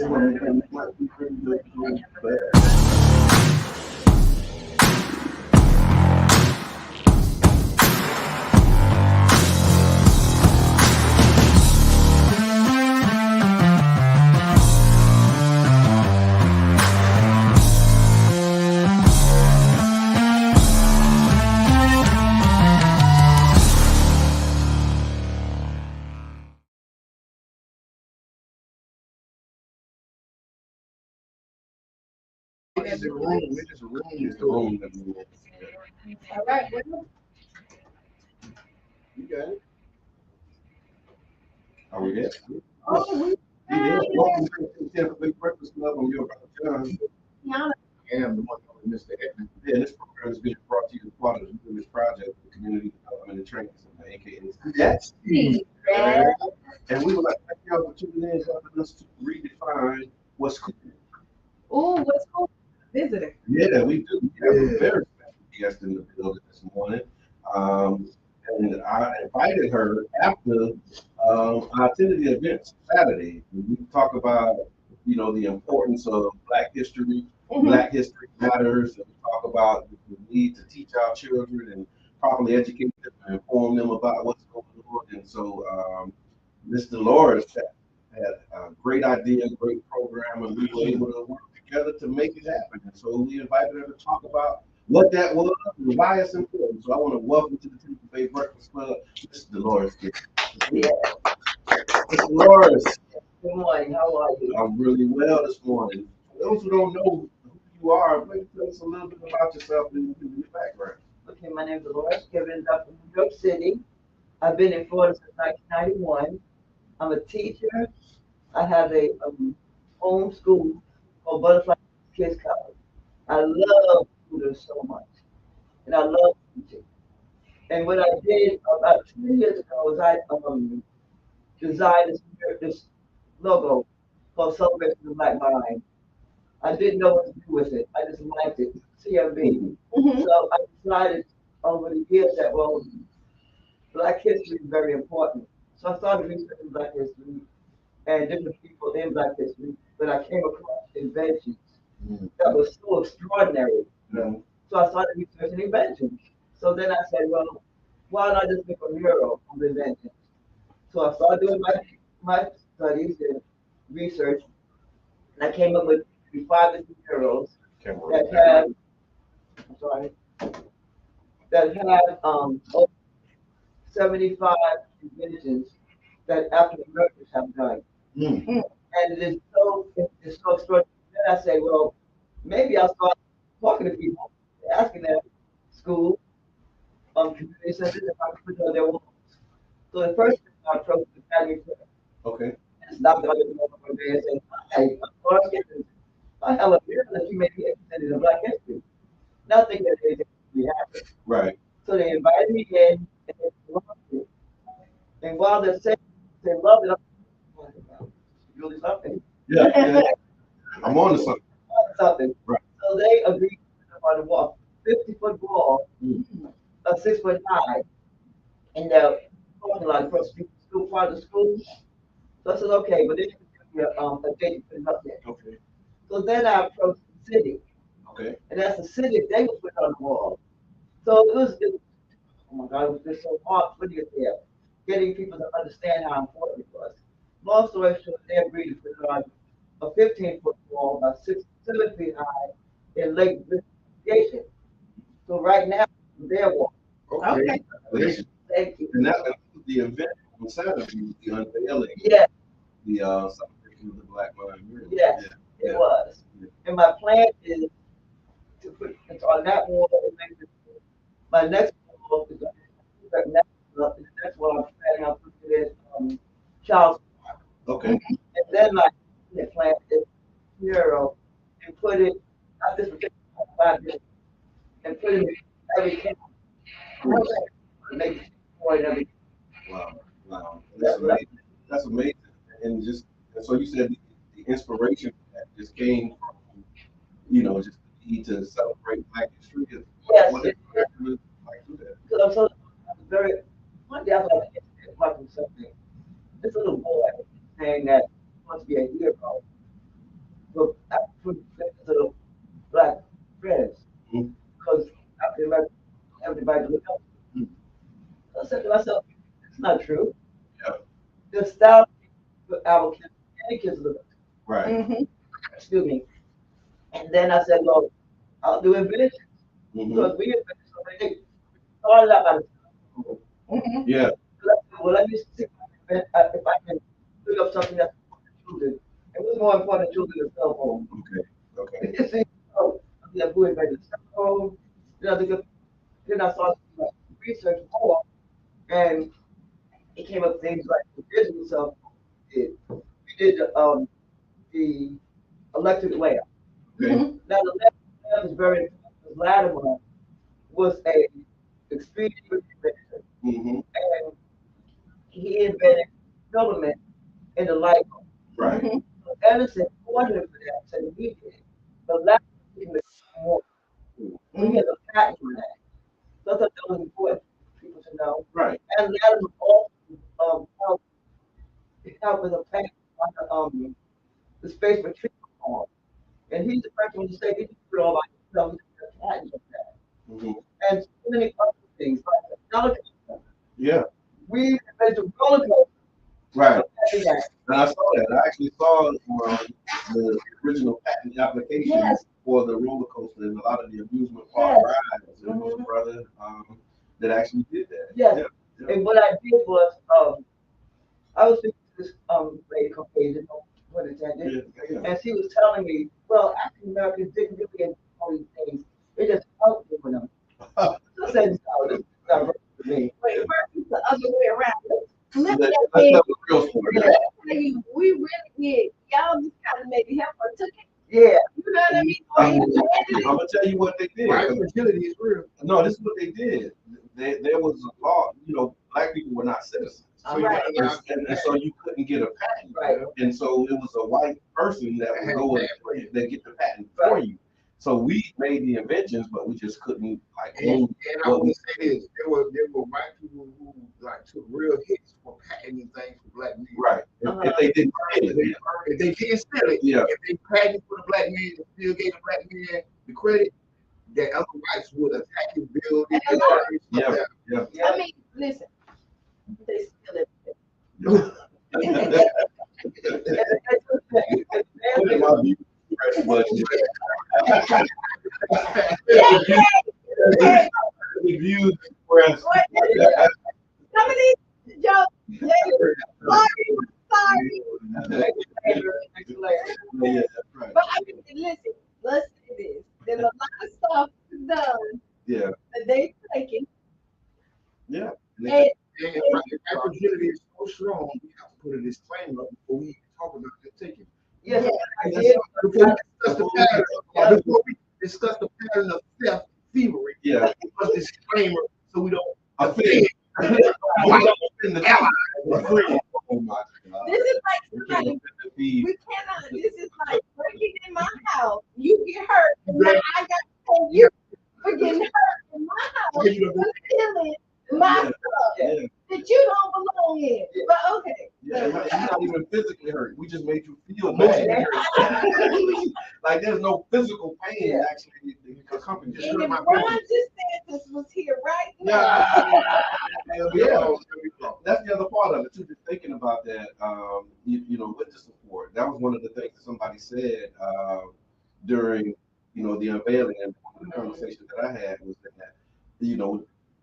the room. It's just a room. It's the room. All right. You got it. Are we there? Oh, we Welcome to the Tampa Bay Breakfast Club. I'm your brother John. Qiana. I am the one calling Mr. Edman. Yeah, this program is being brought to you as part of this project, the Community Development and Training Center, aka That's And we would like to thank y'all for tuning in and helping us to redefine what's cool. Oh, what's cool? Visitor. Yeah, we do. We have a very special guest in the building this morning. And I invited her after I attended the event Saturday. We talk about, the importance of Black history. Black History Matters, and we talk about the need to teach our children and properly educate them and inform them about what's going on. And so Ms. Dolores had a great idea, a great program, and we were able to work together to make it happen. And so we invited her to talk about what that was and why it's important. So I want to welcome to the Tampa Bay Breakfast Club, Ms. Dolores. Yeah. Ms. Dolores. Good morning. How are you? I'm really well this morning. For those who don't know who you are, maybe tell us a little bit about yourself and your background. Okay, my name is Dolores Kevin. I'm from New York City. I've been in Florida since 1991. I'm a teacher. I have a home school called Butterfly Kids College. I love students so much, and I love teaching. And what I did about 2 years ago was I designed this logo called Celebration of the Black Mind. I didn't know what to do with it. I just liked it, CMB. So I decided over the years that, well, Black history is very important. So I started researching Black history and different people in Black history, but I came across inventions that was so extraordinary. So I started researching inventions. So then I said, well, why not just make a mural of inventions? So I started doing my studies and research, and I came up with 5 different murals that have, I'm sorry, that have over 75 inventions that African Americans have done. And it's so extraordinary. Then I say, well, maybe I'll start talking to people, asking them, school, community centers, if I can put it on their walls. So the first thing I approached the Academy Fair. Okay. And stopped by the one day and said, hi, I'm Florence Gibbons. I have a fear that you may be interested in Black history. Nothing that they did really happened. Right. So they invited me in and they loved it. And while they're saying they loved it, I'm like, really something. Yeah. I'm on to something. Something. Right. So they agreed to put on the wall, 50-foot wall, 6 foot high, in the parking lot across the street, school part of the school. So I said, okay, but they can give me a date to put it up there. Okay. So then I approached the city. Okay. And that's the city, they would put it on the wall. So it was oh my God, it was just so hard putting it there, getting people to understand how important it was. Long story short, they agreed to put it on a 15-foot wall, about 7 feet high, in Lake Recreation. So right now, their wall. Okay. Thank you. And that was the event on Saturday, the unveiling. Yeah. The celebration of the Black Mind mural. Yes, Yeah. it was. Yeah. And my plan is to put it on that wall. My next wall is the next one I'm planning on putting it in Charles Park. Okay. And then my plan is mural and put it at this particular 5 minutes and put it in every camp. Maybe more in every. Wow. That's amazing. That's amazing. And so you said the inspiration that just came from, just the need to celebrate Black history. Yes. What did you like do that? Because I'm so very, one day I was watching something. This little boy saying that he wants to be a hero. So I put this little Black friends because African American everybody to look up. So I said to myself, it's not true. Yeah. The style of our kids, any kids look up. Right. Excuse me. And then I said, well, I'll do inventions. Because we invented so many things. Started out by the Yeah. well, let me see if I can pick up something that's important to children. It was more important to children than cell phone. Okay. You see, so yeah, who invented cell phone? Then I started to research more, and it came up things like the digital cell phone. We did the electric lamp. Okay. Now the electric lamp is very important because Latimer was a extremely good inventor. And he invented filament in the light bulb. Right. So Edison wanted for that, said he did. But Latimer didn't more. So he has a patent for that. So I thought that was important for people to know. Right. And Latimer also helped with a patent on the space for treatment on. And he's the first one to say he did it all by himself. He did a patent of that. And so many other things like technology. Yeah. We invented roller coaster. Right. And I saw that. I actually saw the original patent application for the roller coaster and a lot of the amusement park rides. There was a brother that actually did that. Yes. Yeah. And what I did was, I was speaking to this lady Caucasian, what intended, and she was telling me, well, African Americans didn't really invent all these things. They just helped doing them. So I said, no, this is not right for me. Wait, first it's the other way around. Look Let's at tell it. the real story. We really did. Y'all just kind of maybe help or took it. Yeah. You know what I mean? I'm gonna tell you what they did. Right, fertility is real. No, this is what they did. there was a law, black people were not citizens. So Right. And so you couldn't get a patent. Right. And so it was a white person that would go and they get the patent for you. So we made the inventions, but we just couldn't And I want to say this: there were white people who took real hits for patenting things for black men. Right. If they didn't steal it. If they didn't steal it, if they patented for the black man and still gave the black man the credit, that other whites would attack his building. I mean, listen, they steal it. Some of these jokes, sorry. But I mean, listen, let's say this. There's a lot of stuff done that they've taken. Yeah. And that rigidity is so strong, we have to put a disclaimer up before we talk about the taking. Yes, Before we discuss the pattern of theft, thievery, a disclaimer so we don't offend the ally. Oh my God. This is like somebody, we cannot, this is like breaking in my house. You get hurt, and now I got to pay you for getting hurt in my house for stealing my stuff that you don't belong in. But okay. Yeah, you're not even physically hurt. We just made you feel emotionally hurt. Like there's no physical pain actually accompanying it. And if Ron DeSantis was here right now. That's the other part of it too. Just thinking about that, with the support. That was one of the things that somebody said during, the unveiling and the conversation that I had was that,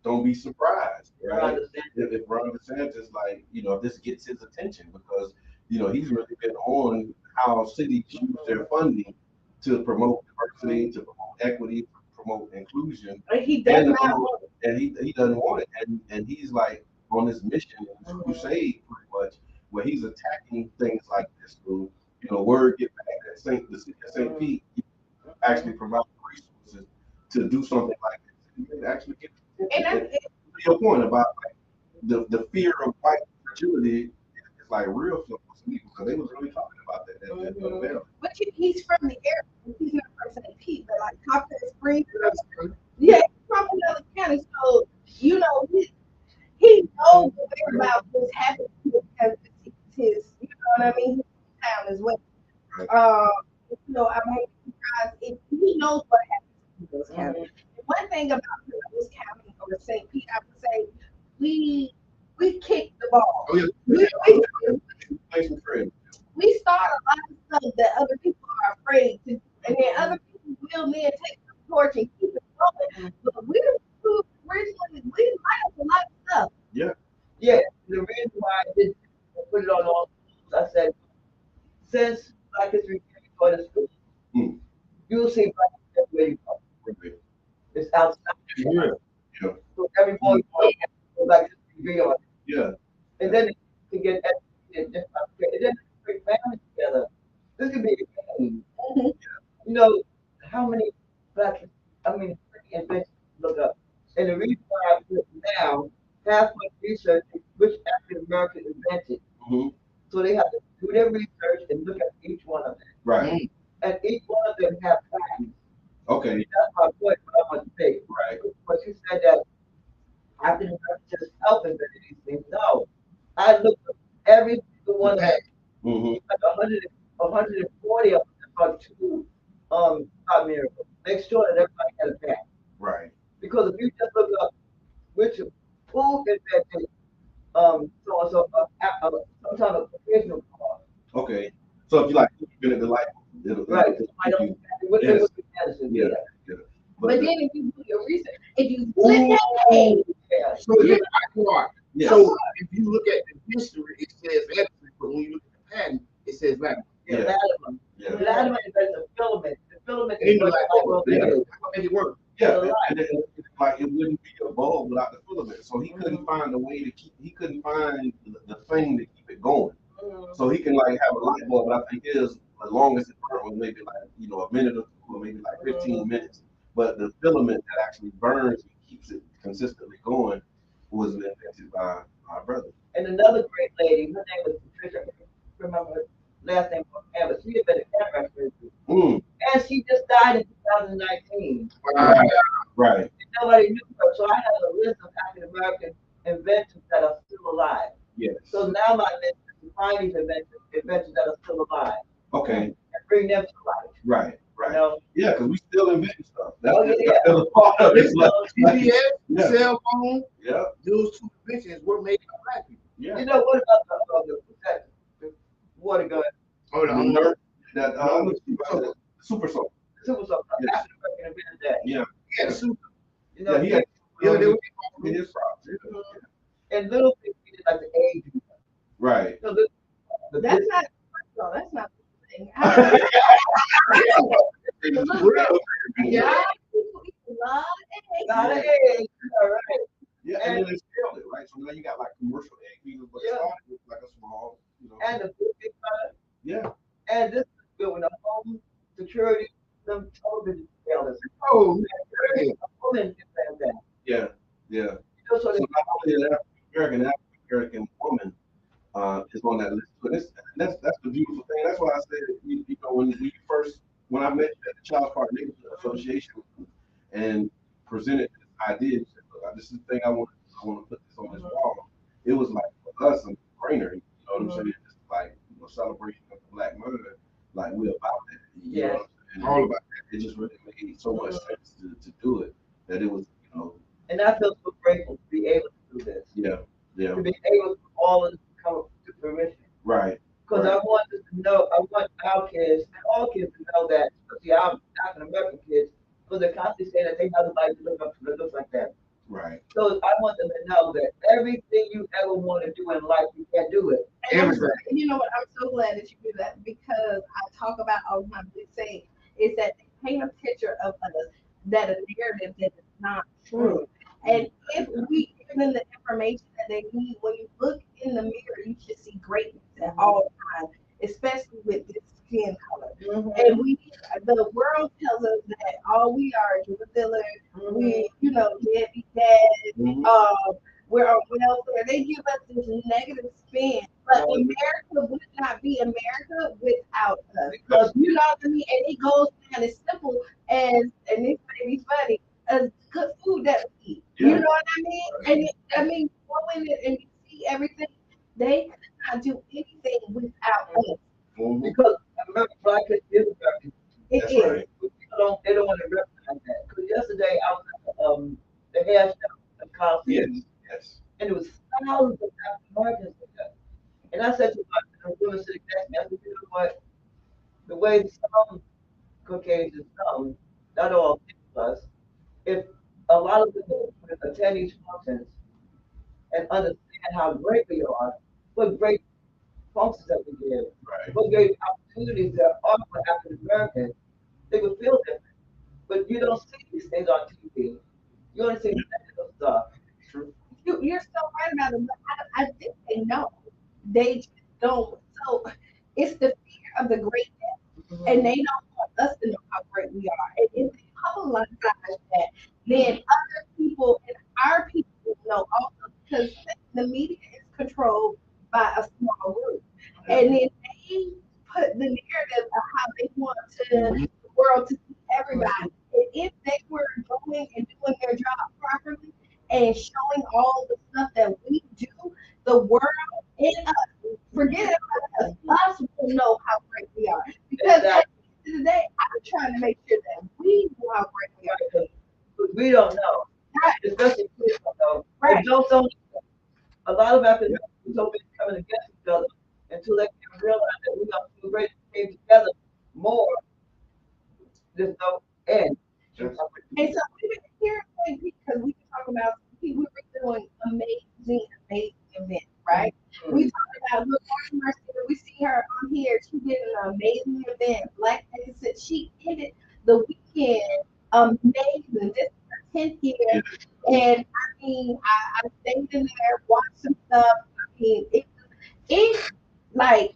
don't be surprised, right? If Ron DeSantis, if this gets his attention, because, he's really been on how cities use their funding to promote diversity, to promote equity, to promote inclusion. But he does not want it. And he doesn't want it. And he's like on this mission, this crusade pretty much, where he's attacking things like this. So, word get back that St. Pete actually provides resources to do something like this. And actually get to your point about the fear of white fragility is real simple to me, because they was really talking about that. But he's from the area. He's not from St. Pete, but Coppin Springs. Yeah, he's from another county. So, he knows about what's happening because it's his, his town as well. Right. I won't be surprised if he knows what happens in those counties. One thing about this county or St. Pete, I would say we kicked the ball. Oh, yeah. We start a lot of stuff that other people are afraid to do, and then other people will then take the torch and keep it going. But we originally we like a lot of stuff. Yeah. Yeah. The reason why I did put it on all, I said, since Black History for the school, you'll see Black where you go. It's outside. Yeah. So every boy go back to the degree on it. Yeah. And then to get educated, and then bring families together. This could be a game. How many inventions look up. And the reason why I put it now, half my research is which African American invented. So they have to do their research and look at each one of them. Right. And each one of them have patents. Okay. That's my point, what I want to say. Right. But you said that African Americans just help invent these things. No. I looked at every single one of them. Like 140 of them are two God miracles. Make sure that everybody has a patent. Right. Because if you just look up who invented some type of occasional car. Okay. So if you you've the light, right. But then if you do your research, if you flip that page, so if you look at the history, it says Edison, but when you look at the patent, it says Latimer. Latimer invented the filament. The filament is make it work. Yeah, and it wouldn't be a bulb without the filament. So he couldn't find a way to he couldn't find the thing to keep it going. So he can have a light bulb, but I think the longest it burned was maybe a minute or maybe 15 minutes. But the filament that actually burns and keeps it consistently going was invented by my brother. And another great lady, her name was Patricia. I can't remember her last name, but she had been a camera person. And she just died in 2019. Right. Nobody knew her. So I have a list of African American inventions that are still alive. Yes. So now my mission is to find these inventions that are still alive. Okay. And bring them to life. Right. Right. You know? Yeah, because we still inventing stuff. That's, Oh, yeah. that's the part of it. GPS, cell phone, yeah. Those two inventions were made by black people. Yeah. You know, what about the water gun? Oh, the nerve. That super soul. Super soul. Yes. African American invented that. Yeah. He had a super. You know, Yeah, he had they were in his props. and little things we did like the age. Right. So That's not. No, that's not the thing. Yeah, people love eggs. Not an egg. All right. Yeah, and then they scaled it, right? So now you got like commercial egg beaters, but it started with like a small, And the big product. Yeah. And this is good with the home security, the television scalers. Oh, man. A woman can have that. Yeah. Yeah. So not only an African American woman is on that list, but that's the beautiful thing. That's why I said, when I met at the Child Park Neighborhood Association and presented this idea, this is the thing I want to put this on this wall. It was like for us a brainer, you know what I'm saying? It's like celebration of the Black mind, like we're about that. You know what I'm saying? All about that. It just really made so much sense to do it that it was, And I feel so grateful to be able to do this. Yeah. Yeah. To be able to all of this come to fruition. Right. Because I want us to know, I want our kids, and all kids to know that, especially our African American kids, because they're constantly saying that they have a life to look up to that looks like that. Right. So I want them to know that everything you ever want to do in life, you can do it. And you know what? I'm so glad that you do that because I talk about all the time. They say is that they paint a picture of us that a narrative that is not true. And if we give them the information that they need, when you look in the mirror, you should see greatness at all times, especially with this skin color. And the world tells us that all we are is drug dealers, we, deadbeat dads, we're on welfare. They give us this negative spin, but America would not be America without us. Because you know what I mean? And it goes down as simple as, and this may be funny, as good food that we eat. You know what I mean? And you go in it and you see everything. They could not do anything without us. Because America Black is American. It is. Right. They don't want to recognize that. Because yesterday I was at the hair show at Carl City. Yes. And it was thousands of African Americans there. And I said to my women sitting next to me, I said, you know what? The way some Caucasians come, not all plus, if a lot of people attend these functions and understand how great we are, what great functions that we give, what great opportunities there are for African Americans, they would feel different. But you don't see these things on TV. You only see the negative stuff. You're so right about it, but I think they know. They just don't. So it's the fear of the greatness, and they don't want us to know how great we are. And if they publicize that, then other people and our people will know also, because the media is controlled by a small group, and then they put the narrative of how they want the world to see everybody. And if they were going and doing their job properly and showing all the stuff that we do, the world and us, forget about us will know how great we are. Because at the end of the day, I'm trying to make sure that we know how great we are. Because we don't know. Right. Especially kids don't know. Right. Adults don't know. A lot of African Americans don't be coming against each other until they can realize that we are two great came together more. There's no end. And so we've been here because we can talk about we were doing amazing events, right? We talked about look, we see her on here. She did an amazing event. Black Exit. She ended the weekend amazing. This is her 10th year, and I stayed in there, watched some stuff. It's like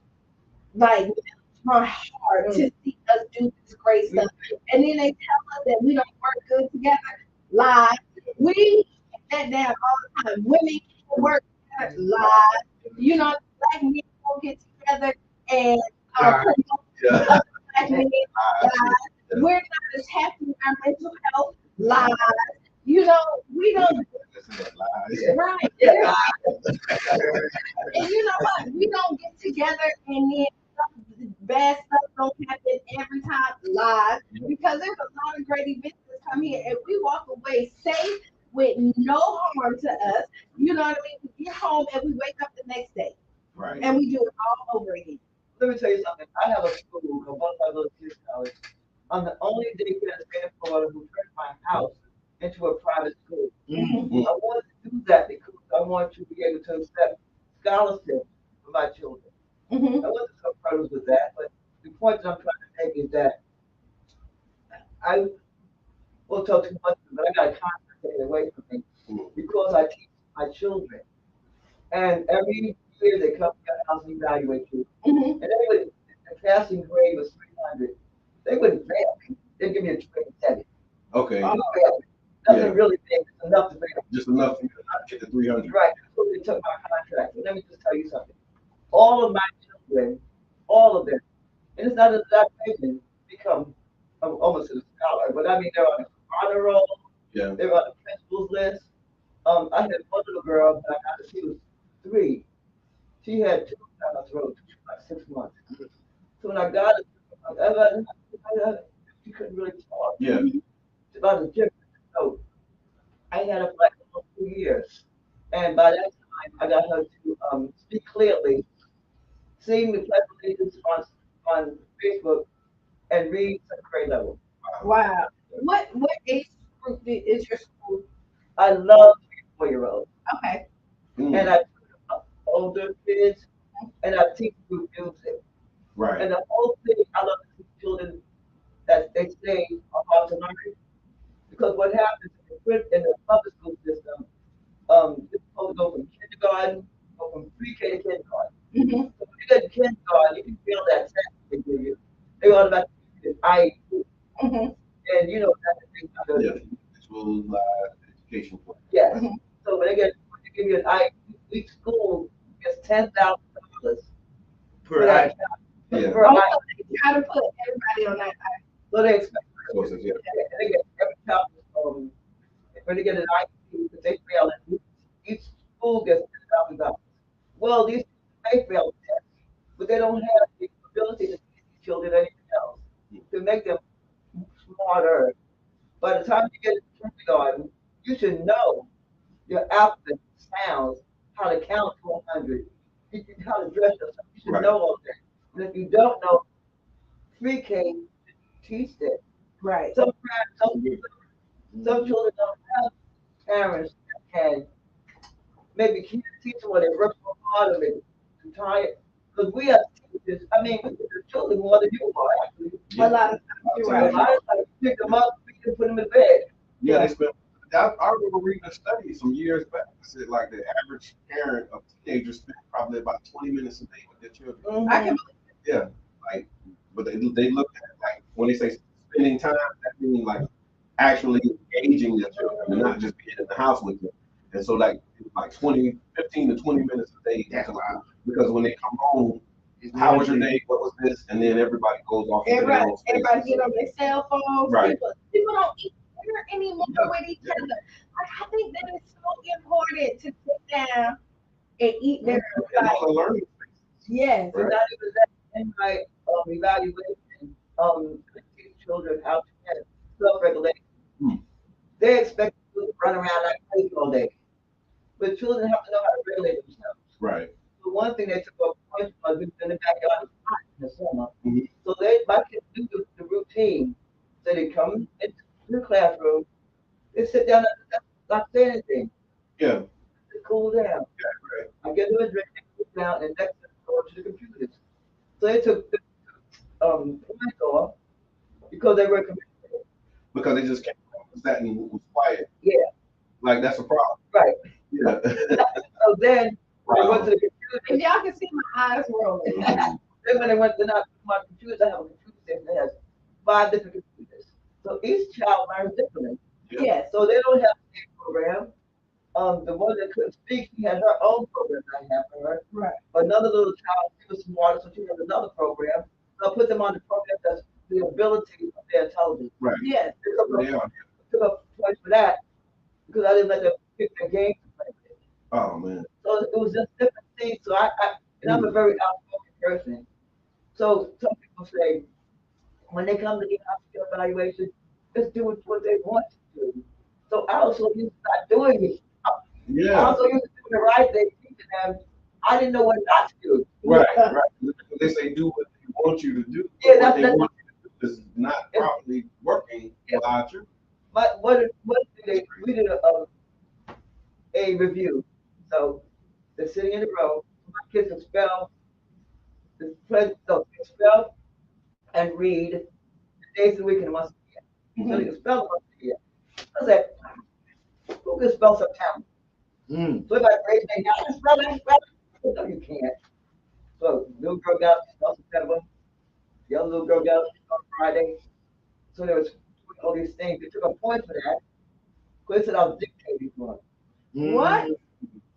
my heart to see us do this great stuff. And then they tell us that we don't work good together. Lie. We that down all the time. Women can work together, lies. You know, black men don't get together and promote other black men, lies. We're not as happy in our mental health, lies. You know, we don't. Right. Yeah. And you know what? We don't get together and then bad stuff don't happen every time live because there's a lot of great events that come here and we walk away safe with no harm to us. You know what I mean? We get home and we wake up the next day. Right. And we do it all over again. Let me tell you something. I have a school, a one-level kids college. I'm the only daycare in Florida who turned my house into a private school. Mm-hmm. I wanted to do that because I want to be able to accept scholarships for my children. Mm-hmm. I wasn't so proud with that, but the point that I'm trying to make is that I will talk too much, but I got to concentrate away from me because I teach my children. And every year they come to your house and evaluate you. Mm-hmm. And they would, the passing grade was 300. They wouldn't fail me. They'd give me a 27. Okay. Nothing really big. It's enough to fail. Just enough to get the 300. Right. So they took my contract. And let me just tell you something. All of my children, all of them, and it's not an exaggeration, become almost a scholar. But I mean, they're on the honor roll. Yeah. They're on the principal's list. I had one little girl, but she was 3. She had 2 down her throat. She was like 6 months. So when I got her, she couldn't really talk. Yeah. About a different. So I had her for like almost 2 years. And by that time, I got her to speak clearly, sing the Pledge of Allegiance on Facebook, and read 7th grade level. Wow. What age group is your school? I love 3-4-year-olds. Okay. And I older kids, and I teach through music. Right. And the whole thing, I love to teach children that they stay on how to learn. Because what happens in the public school system, you're supposed to go from kindergarten, go from pre-K to kindergarten. Mm-hmm. So when you get to kindergarten, you can feel that test they give you. They automatically give you an IEP. Mm-hmm. And you know that's the thing about the education plan. Yes. Mm-hmm. So when they give you an IEP, each school gets $10,000 per that child. Yeah. You gotta put everybody on that IEP. So they expect and they get every child when they get an IEP, if they fail it, each school gets $10,000. Well, these may fail the test, but they don't have the ability to teach children anything else to make them smarter. By the time you get to kindergarten, you should know your alphabet sounds, how to count to 100, how to dress yourself. You should know all that. And if you don't know, pre-K, teach it. Right. Some children don't have parents that can maybe can't teach them or they work so hard or maybe too tired. Because we have teachers, I mean, the children more than you are actually. Yeah. A lot of times, you're right. A lot of times you pick them up, we can put them in bed. Yeah, they spend. I remember reading a study some years back. I said like the average parent of teenagers spend probably about 20 minutes a day with their children. Mm-hmm. I can believe it. Yeah, like, but they look at it like when they say spending time, that means like actually engaging their children and not just being in the house with them. And so like 15 to 20 minutes a day, that's a lot. Because when they come home, how was your day? What was this? And then everybody goes off. Everybody get on their cell phones. Right. People don't eat dinner anymore with each other. Like, I think that is so important to sit down and eat dinner. Like, yes. Right. Not even that. In my evaluation, teach children how to have self-regulation. They expect you to run around like crazy all day. But children have to know how to regulate themselves. Right. So one thing they took up was we was in the backyard in the summer. Mm-hmm. So my kids do the routine. So they come into the classroom, they sit down and not say anything. Yeah. They cool down. Yeah, right. I get them a drink, they cool down, and next thing they go to the computers. So they took the points off because they were committed. Because they just came sat and was quiet. Yeah. Like that's a problem. Right. Yeah. So then I went to the computer. If y'all can see my eyes rolling. Then when they went to my computers, I have a computer station that has 5 different computers. So each child learns differently. Yeah. So they don't have the same program. The one that couldn't speak, she had her own program I had for her. Right. Another little child, she was smarter, so she had another program. So I put them on the program that's the ability of their intelligence. Right. Yes. Took up points for that because I didn't let them pick their game to play with. Oh man. So it was just different things. So and I'm a very outspoken person. So some people say when they come to the skill evaluation, just do what they want to do. So I also used to not doing it. I Yeah. also used to do the right thing, teaching them. I didn't know what not to do. Right. Right. They say do what they want you to do. Yeah, What that's they want you to do is not properly working without you. But what did they? We did a review. So they're sitting in a row. My kids can spell, they spell and read the days of the week and once a year. So they can spell once a year. I said, who can spell September? So if I raise my hand, I can spell it. No, you can't. So little girl got spell September. The other little girl got spell Friday. So there was all these things. They took a point for that. Because they said I was dictating for them. What?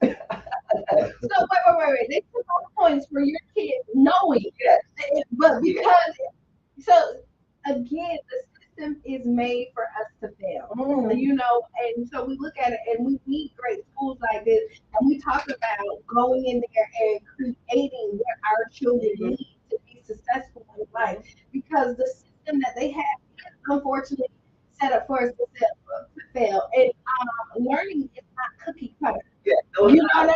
So wait. They took all points for your kids knowing. Yes. But because so again, the system is made for us to fail. You know, and so we look at it and we need great schools like this and we talk about going in there and creating what our children need to be successful in life because the system that they have unfortunately set up for us to fail. And learning is not cookie cutter. Yeah. You know what I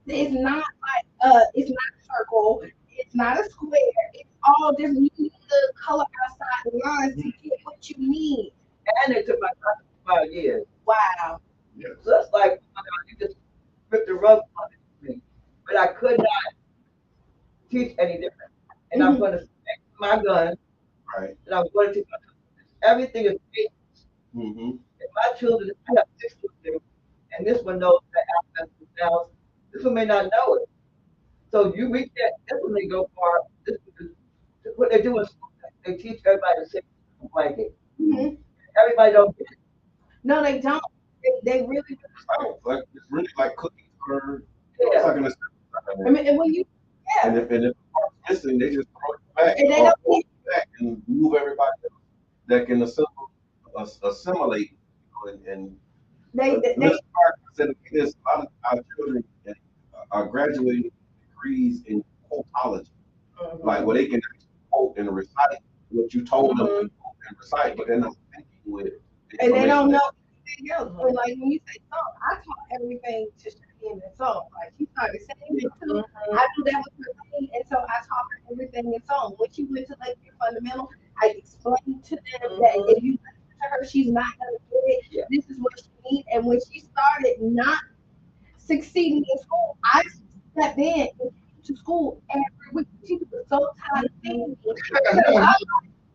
mean? It's not like it's not a circle, it's not a square, it's all different. You need the color outside the lines to get what you need. And it took my 5 years. Wow. Yeah. So that's like, oh my God, you just ripped the rug on me. But I could not teach any different. And I'm going to stick to my gun. Right. And I'm going to teach my children. Everything is patience. Mm-hmm. And my children, I have 6 children, and this one knows that alphabet now. This one may not know it. So you reach that, this one may go far. This is what they do is they teach everybody to sit on a blanket. Mm-hmm. Everybody don't get it. No, they don't. They really don't. Like it's really like cookies or Yeah. like an assembly. I mean, and when you, And if the part's missing, they just throw it back. and they don't Throw it back and move everybody else that can assimilate. And they Ms. Park said this: a lot of our children are graduating with degrees in quotology, like where they can quote and recite what you told them to quote and recite, but they're not thinking with it. and they don't know anything else. But like when you say song, I taught everything to Shani in the song. Like she started singing it too. I do that with her thing, and so I taught her everything in song. When she went to like your fundamental, I explained to them that if you listen to her, she's not gonna get it. Yeah. This is what she needs. And when she started not succeeding in school, I stepped in and came to school every week. She was so tired of singing.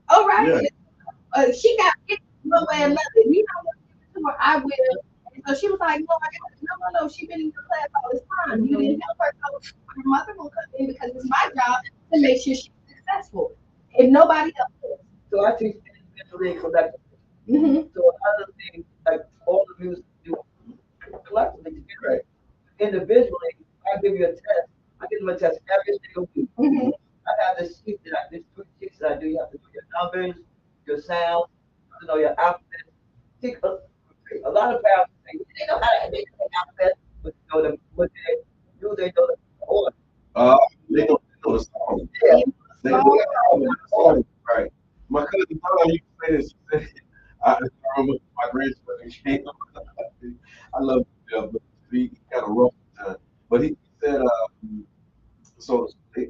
All right. Yeah. She got it one way or another. You know what? To her, I will. And so she was like, no, I got no. She been in your class all this time. You didn't help her. So her mother will come in because it's my job to make sure she's successful. If nobody else is. So I teach individually and collectively. So other things like all the music do collectively together. Individually, I give you a test. I give them a test every single week. I have this sheet this 3 sheets that I do. You have to do your numbers, your sounds, you know, your alphabet. See, a lot of parents say they know how to make the alphabet, but you know what they do, they know the order. They know the song. Yeah. They know the song. Right. My cousin Tom used to say this. She said, I remember my grandson came. I love him, but he kind of rough at the time. But he said, so they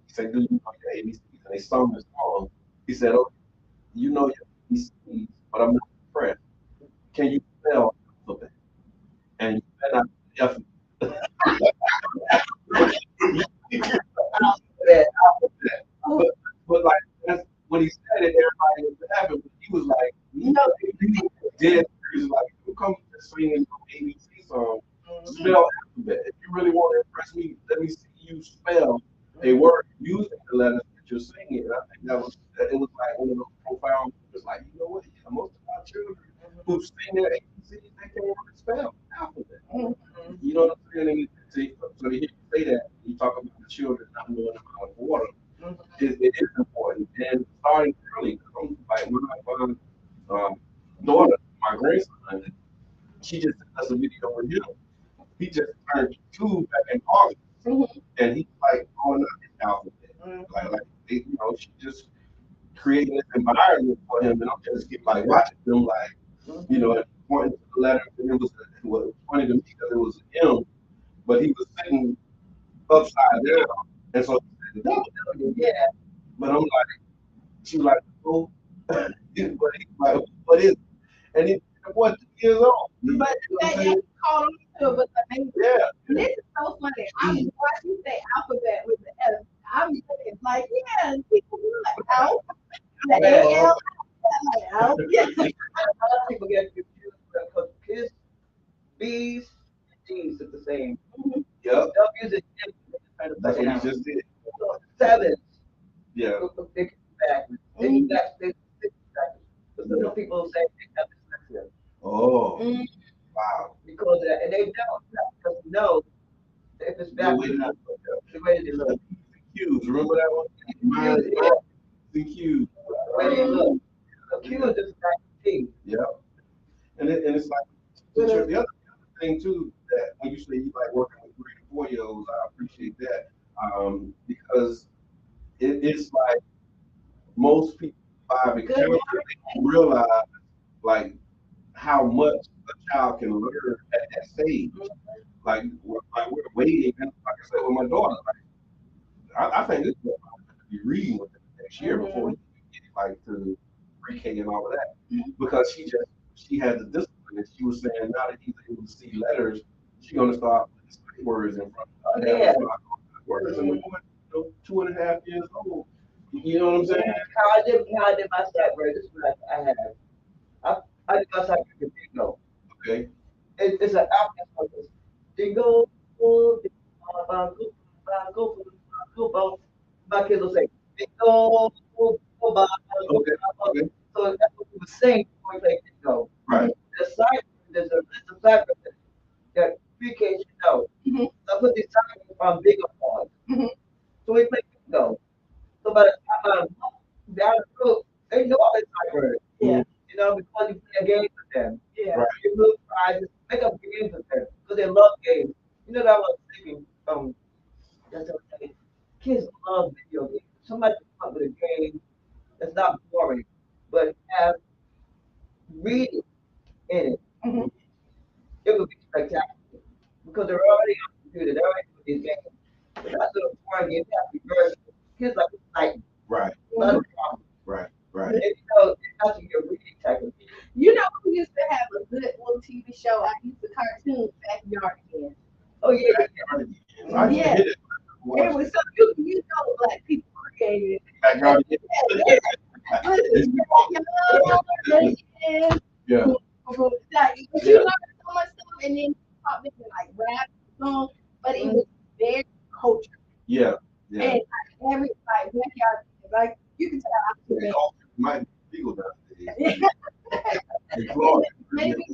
said, do you know your ABCs? And they sung the song. He said, oh, you know your ABCs, but I'm not impressed. Can you spell alphabet? And you better not alphabet. But like that's when he said it, everybody was laughing. But he was like, he was dead. He was like, you come singing some ABC song, spell alphabet. If you really want to impress me, let me see you spell a word using the letters that you're singing. And I think it was like one of those profound. It was like, you know what? Yeah, most of our children who sing their ABCs, they can't really spell alphabet. You know what I'm saying? And so to hear you say that, you talk about the children not knowing how to water. It is important. And starting early, 'cause like my daughter, my grandson, she just sent us a video with him. He just turned 2 back in August, and he's like growing up his alphabet. She just creating this environment for him, and I'm just get like watching him, like, and pointing to the letters, and it was funny to me because it was him, but he was sitting upside down, and so he said, "W." Yeah. But I'm like, she was like, "Oh," but he's like, "What is it?" And he's what 2 years old. But that called him to it with the name. Yeah. This is so funny. I'm watching you say alphabet with the F. I'm thinking like, yeah, people do like L, the A-L, like L. Yeah. A lot of people get confused because kids, B's, and D's are the same. Yep. W's and M's are That's what down. he just did. So sevens, Yeah. they come backwards. They come backwards. But some people say they have dyslexia. Oh. Wow. Because of that. And they don't because know if it's backwards, the way they look. Q's, remember that one? The Q's. The way they look. A Q is just like a T. Yeah. And it's like the other thing too that when you say you like working with 3 to 4 year olds, I appreciate that because it's like most people 5 and realize like how much a child can learn at that stage. We're waiting, and like I said with my daughter, like I think this book to be reading with it next year before we get like to pre-K and all of that because she had the discipline. And she was saying now that he's able to see letters, she's gonna start putting sight words in front of her. Yeah. Words and we're going 2.5 years old. You know what I'm saying? How I did my sight word. This is what I have. I did my sight word bingo. Okay. It's an alphabet. Jingle, go. My kids will say, bingo, go. Okay. So that's what we would sing before we play bingo. Right. There's a list of sight words that pre-K should know. So I put these sight words on bingo cards. So we play bingo. So by the time I'm down the road, they know all these sight words. Yeah. Because you play a game with them. Yeah. Right. You move prizes, make up games with them because they love games. You know that I was thinking. That's what I'm saying. Kids love video games. Somebody come up with a game that's not boring, but have reading in it. It would be spectacular because they're already on the computer. They're already with these games. But that's little boring games have to be very. Kids like excitement. Right. Not a problem. Right. And, it has to be a reading technique. You know who used to have a good little TV show? I used to cartoon Backyard Again. Oh yeah. Yeah. It was so you know black people created. Backyard Again. Yeah. Like, you learned so much stuff, and then you pop into like rap songs, but it was very culture. Yeah. And like, every like backyard, like you can tell Might be legal nowadays. In Florida. maybe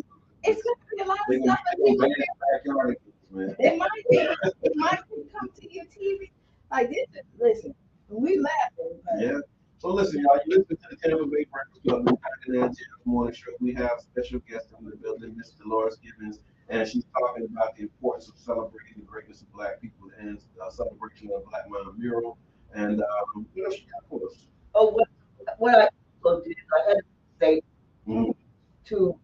it's gonna be a lot of They stuff. gonna ban Backyard Again, man. It might come to your TV. Like this is listen, we laughing. But Yeah. So listen, y'all, you listen to the Tampa Bay Breakfast Club this morning show. We have special guest in the building, Miss Dolores Gibbons, and she's talking about the importance of celebrating the greatness of Black people and celebration of Black Mountain Mural. And she got for us. Oh, what I also did is I had to say to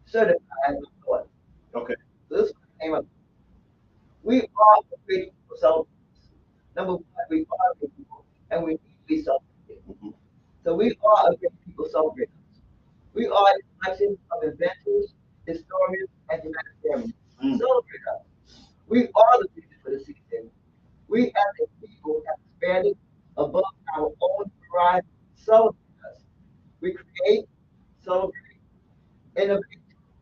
certify my daughter. Okay. So this came up. We are great people celebrate. Number one, we are great people, and we need to be celebrated. So we are a great people celebrate. We are a collection of inventors, historians, and humanitarians. Celebrate us. We are the reason for the season. We as a people have expanded above our own horizon. Celebrate us. We create, celebrate, innovate,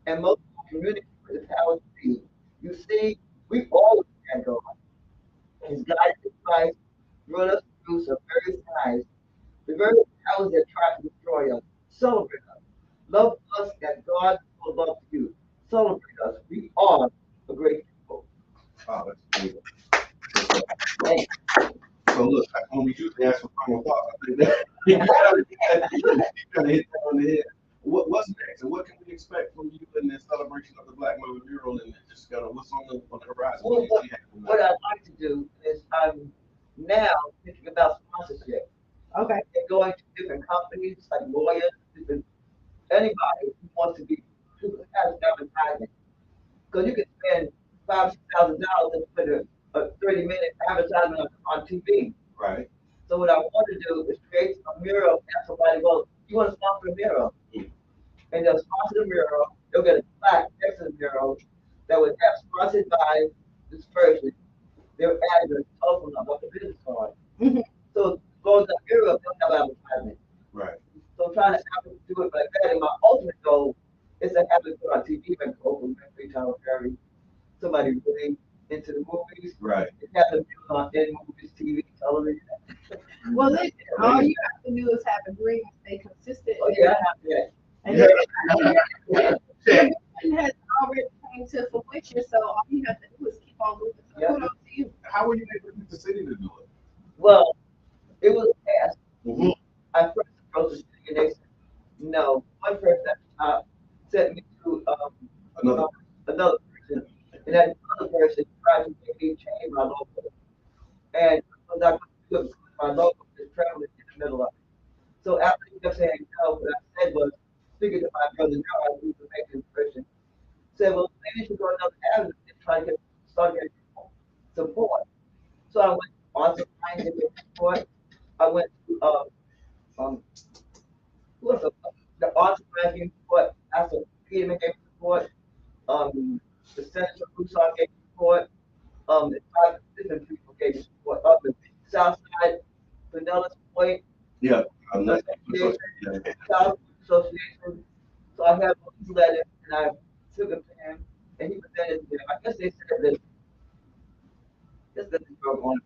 and most communicate with the power to be. You see, we all can go on. His guidance in Christ brought us through some very times. The very powers that try to destroy us. Celebrate us. Love us as God will love you. celebrate us. We are a great people. Oh, that's amazing. So look, when we usually ask for final thoughts, I think that you kind of hit that on the head. What's next, and what can we expect from you in this celebration of the Black Mother mural, and just kind of what's on the horizon? Well, what I'd like to do is I'm now thinking about sponsorship. Okay. And going to different companies like lawyers, different anybody who wants to be who has advertising. Because you can spend $5,000-$6,000 and put a 30-minute advertisement on TV. Right. So what I want to do is create a mural and somebody goes, you want to sponsor a mural? And they'll sponsor the mural, they'll get a plaque next to the mural that would have sponsored by this person, their address, telephone number, the business card. So goes the mural, they'll have advertisement. Right. So I'm trying to do it like that. And my ultimate goal is to have it put on TV and Oprah Winfrey, Tyler Perry, somebody really into the movies. Right. And have them on in movies, TV, television. Well, listen, all you have to do is have a dream and stay consistent. Oh yeah, I have that. And the vision has already came to fruition, so all you have to do is keep on moving. So kudos to you. How were you able to get the city to do it? Well, it was fast. I first approached the city and they said, no. One person at the top sent me to another person, and that other person tried to make me change my logo. And I was not going to do it because my logo is prevalent in the middle of it. So after he kept saying no, what I said was, figured to my brother, no, I need to make this person. Said, well, maybe you should go another avenue and try to start getting support. So I went on to find and get support. I went to who was the arts magazine support, after Peterman gave support, the Senator Broussard gave support, the five different people gave support, the South Side, Vanilla Point, Yeah. Association, South Association. So I have these letters and I took them to him and he presented to them. I guess they said that this doesn't go on.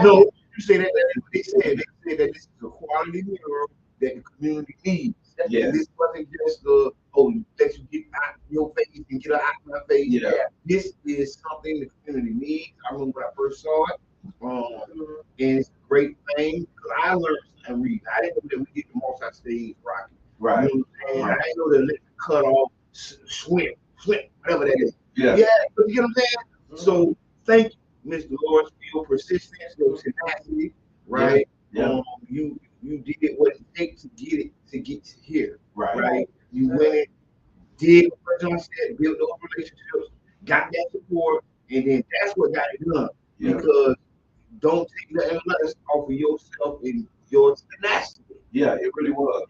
No, you say that. They said that this is a quality mural that the community needs. Yeah. This wasn't just let you get out your face and get out my face. Yeah. This is something the community needs. I remember when I first saw it, and it's a great thing because I learned and read. I didn't know that we get the multi-stage rocket. Right. You know what I'm saying? I didn't know that let the cut off, swim, whatever that is. Yeah. Yeah, but you get what I'm saying? So thank you, Mr. Lawrence, for your persistence, your tenacity, right? Yeah. You did what it takes to get to here. Right. You went and did what John said, built those relationships, got that support, and then that's what got it done. Yeah. Because don't take nothing less off of yourself and your tenacity. Yeah, it really was.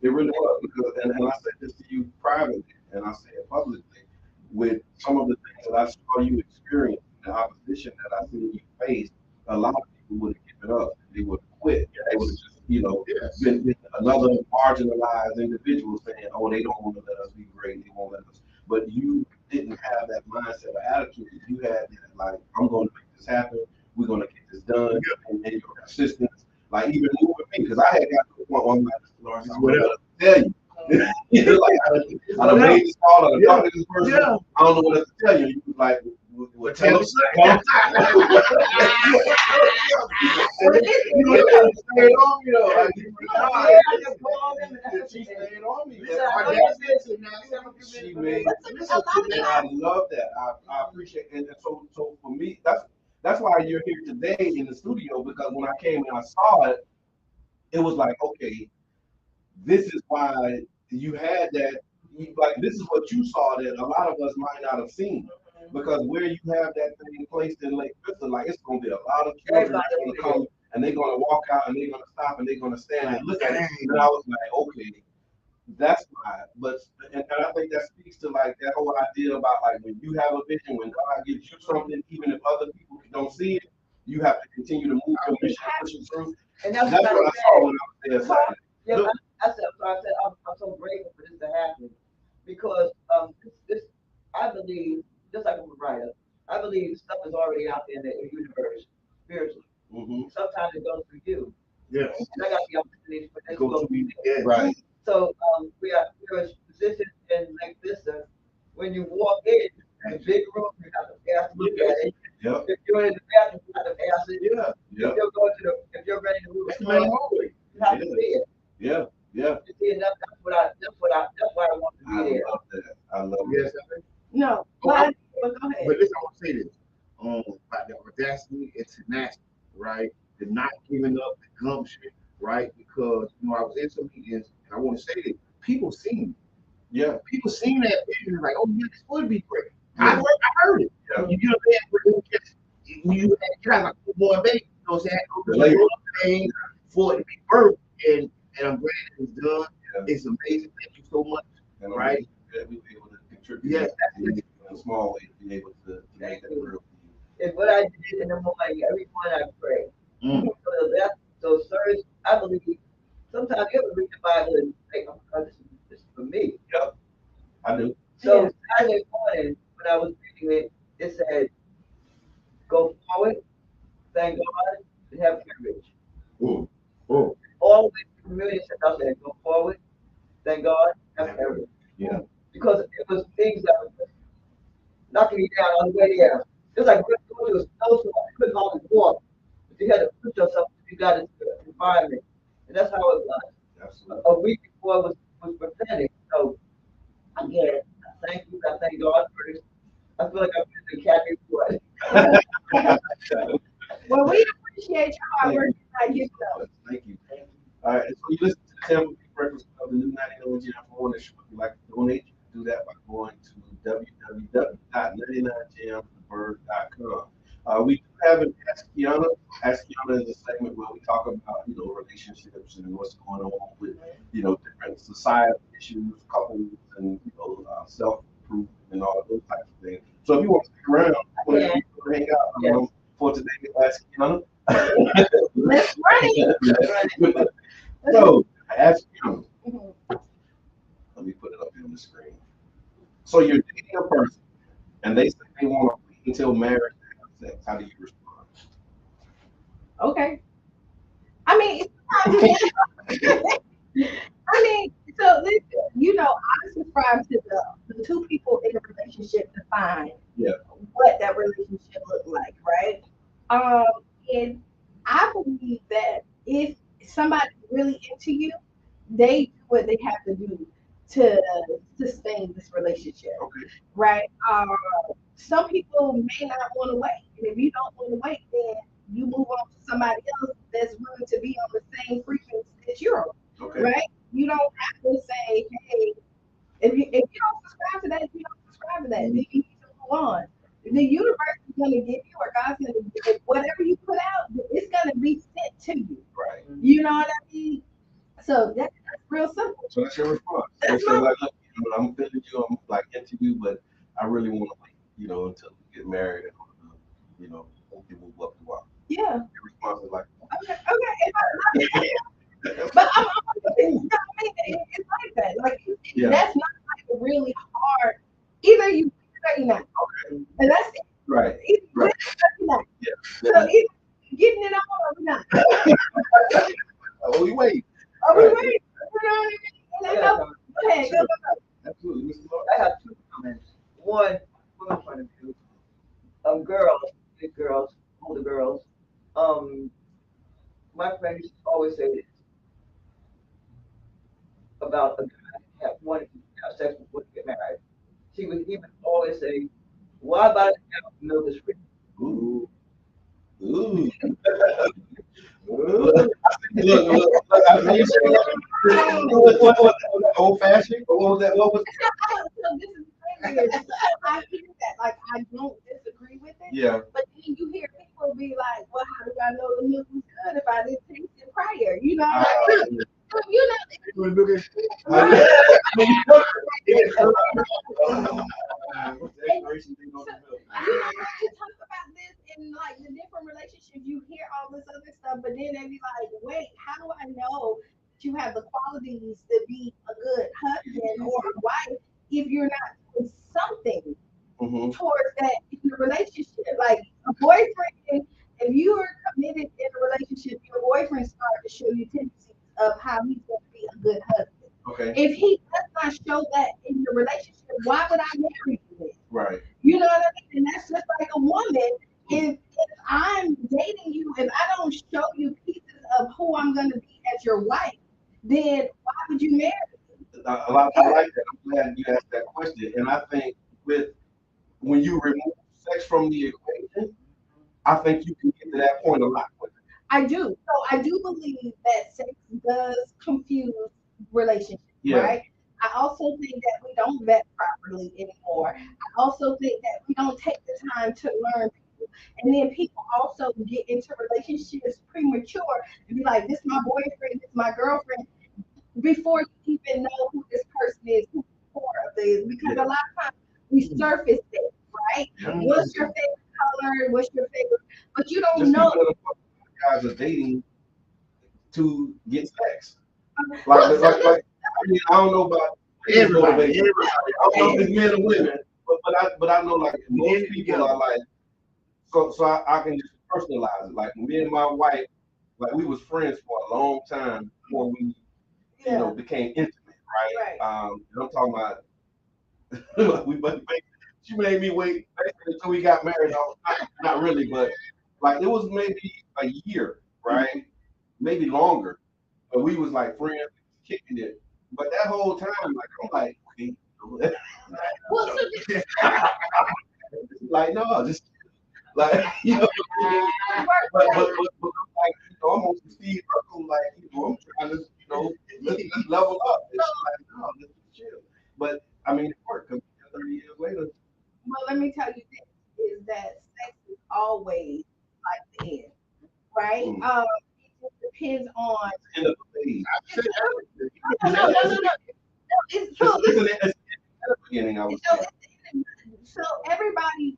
It really was because, and I said this to you privately, and I say it publicly, with some of the things that I saw you experience, the opposition that I see you face, a lot of people would have given up. They would have quit. They would have just, been another marginalized individual saying, oh, they don't want to let us be great. They won't let us. But you didn't have that mindset or attitude. You had that, like, I'm going to make this happen. We're going to get this done. And your persistence, like even moving me, because I had got to the point where I'm like, Lawrence, I'm going to tell you. Like, I done made this call, I done talked to this person. I don't know what else to tell you. You was like, well, tell us. You know, stayed on me though. Like, she stayed on me. She made. And I love that. I appreciate it. And so for me, that's why you're here today in the studio, because when I came and I saw it, it was like, okay, this is why you had that. Like, this is what you saw that a lot of us might not have seen. Because where you have that thing placed in Lake Vista, like, it's going to be a lot of children that's going to come and they're going to walk out and they're going to stop and they're going to stand and look at it. And I was like, okay, that's why. But and I think that speaks to like that whole idea about like when you have a vision, when God gives you something, even if other people don't see it, you have to continue to move your mission, push it through. And that's what I saw when I was there. Yeah, I said I'm so grateful for this to happen because this I believe, just like I'm a writer, I believe stuff is already out there in the universe spiritually. Sometimes it goes through you. Yes. And I got the opportunity for this go to to me. Right. So we're positioned in Lake Vista, when you walk in, the big room, you have to pass look at it. Yep. If you're in the bathroom, you have to pass it. Yeah. If Yep. you're going to the, if you're ready to move, That's the main hallway. you have to see it. Yeah. Yeah. You see, that's why I want to I be there. love that. I love Yes, that. No, Oh, I- but go ahead. but listen, I want to say this. About the audacity and tenacity, right? The not giving up, the gumption, right? Because I was in some meetings, and I want to say this: people seen, Yeah. people seen that vision, like, oh yeah, this would be great. Yeah. I heard it. Yeah. You know what I'm saying? When you had kind of like a boy and baby, you know what I'm saying? Relate. Paying for it to be birthed, and I'm glad it's done. Yeah. It's amazing. Thank you so much. And Right. That we were able to contribute. Yes. In a small way, to be able to make that real. It's what I did in the morning. Every morning I pray. Mm. So Thursday, I believe sometimes you ever read the Bible and think, oh, God, this is for me. Yep. I do. So Saturday morning, when I was reading it, it said, go forward, thank God, and have courage. Oh. Oh. Always community said, I said, go forward, thank God, have courage. Yeah. Because it was things that were just knocking me down on the way there. It was like going to a snowstorm, you couldn't hardly walk. But you had to push yourself, you got into the environment. And that's how it was. Absolutely. A week before was prophetic. So again, I thank you, I thank God for this. I feel like I'm in the Academy Award. Well, we appreciate your hard work tonight. Thank you. All right. So you listen to the Tampa Bay Breakfast Club, the new 99 Jam. For one, if you'd like to donate, you can do that by going to www.99jamthebird.com. We do have an Ask Qiana. Ask Qiana is a segment where we talk about, relationships and what's going on with, different societal issues, couples, and, self-improvement and all of those types of things. So if you want to stick around, whenever you want to hang out for today, Ask Qiana. Let's run it. So, Ask Qiana. Let me put it up here on the screen. So you're dating a person, and they say they want to wait until marriage to have sex. How do you respond? Okay. I mean, so listen, I subscribe to the two people in a relationship define what that relationship looks like, right? And I believe that if somebody's really into you, they do what they have to do to sustain this relationship, right? Some people may not want to wait, and if you don't want to wait, then you move on to somebody else that's willing to be on the same frequency that you're on, right? You don't have to say, hey, if you don't subscribe to that, you don't subscribe to that. Then you need to move on. The universe is going to give you, or God's going to give whatever you put out, it's going to be sent to you. Right. You know what I mean? So that's real simple. So that's your response. So like, look, I'm feeling you, I'm like into you, but I really want to wait, until we get married and hopefully move up the walk. Yeah. Your response is like, okay. But I'm it's like that. Like that's not like really hard. Either you or you're not. Okay. And that's it. Right. Either right. You're not. Yeah. So either getting it on or not. Oh, we wait. Oh, we wait. You know what I mean? Go ahead. Go. Absolutely. I have two comments. One, women's point of view. Girls, big girls, older girls. My friend used to always say this about a guy wanting to have sex before they get married. She would even always say, "Why buy the cow if milk is free?" Ooh. Ooh. Look, old fashioned? What was that? What was so this is crazy. I hear that. Like, I don't disagree with it. Yeah. But then you hear people be like, well, how do I know the milk was good if I didn't taste it prior? You know what I mean? So, you talk about this in like the different relationships, you hear all this other stuff, but then they be like, wait, how do I know that you have the qualities to be a good husband or a wife if you're not doing something towards that in the relationship? Like a boyfriend, if you are committed in a relationship, your boyfriend starts to show you tendencies of how he's going to be a good husband. Okay. If he does not show that in your relationship, why would I marry you then? Right. You know what I mean? And that's just like a woman. If I'm dating you, if I don't show you pieces of who I'm gonna be as your wife, then why would you marry me? I like that. I'm glad you asked that question. And I think when you remove sex from the equation, I think you can get to that point a lot quicker. I do. So I do believe that sex does confuse relationships, right? I also think that we don't vet properly anymore. I also think that we don't take the time to learn people. And then people also get into relationships premature and be like, this is my boyfriend, this is my girlfriend, before you even know who this person is, who the core of this. Because a lot of times we surface it, right? What's your favorite color? What's your favorite? But you don't Just know. guys are dating to get sex. I mean, I don't know about Everybody. I don't know if it's men or women, but I know like most people are like, so I can just personalize it. Like me and my wife, like we was friends for a long time before we, became intimate, right? And I'm talking about she made me wait until we got married. Not really, but like it was maybe a year, right? Maybe longer. But we was like friends, kicking it. But that whole time, like I'm like, like no, just like but like almost Steve Urkel, like I'm trying to let's level up. It's like no, let's chill. But I mean, it worked. 'Cause 30 years later. Well, let me tell you this: is that sex is always like the end, right? It just depends on. End of the phase. No. It's true. It's the beginning. I was So everybody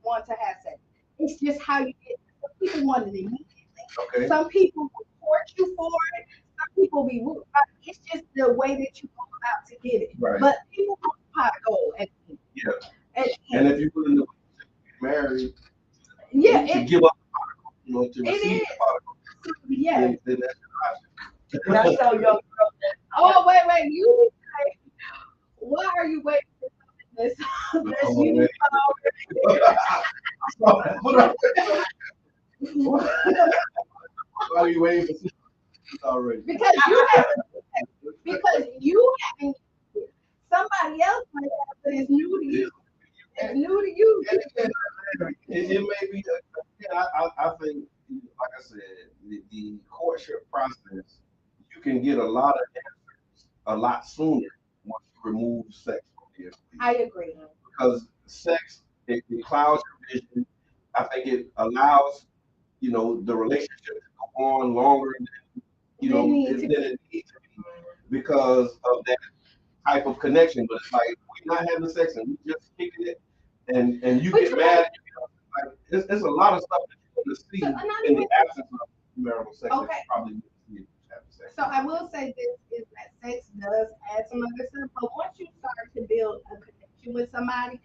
want to have sex. It's just how you get. Some people want it immediately. Okay. Some people will court you for it. Some people be rude. It's just the way that you go about to get it. Right. But people want pot gold at the end. Yeah. And if you put in the married, to give up, to receive the particle. Yeah. Then that's your option. And I saw young girl. Oh wait, you say, why are you waiting for something that's you Why are you waiting for something already? Because you haven't. Somebody else might have, but it's new to you. It's new to you. It may be. I think, like I said, the courtship process, you can get a lot of answers a lot sooner once you remove sex from the equation. I agree. Because sex, it clouds your vision. I think it allows, the relationship to go on longer than, than it needs to be because of that type of connection. But it's like we're not having sex and we just kicking it, and you get mad. Like it's a lot of stuff that you're going to see in the absence of marital sex. Okay. That you probably need to see after sex. So I will say this is that sex does add some other stuff, but once you start to build a connection with somebody,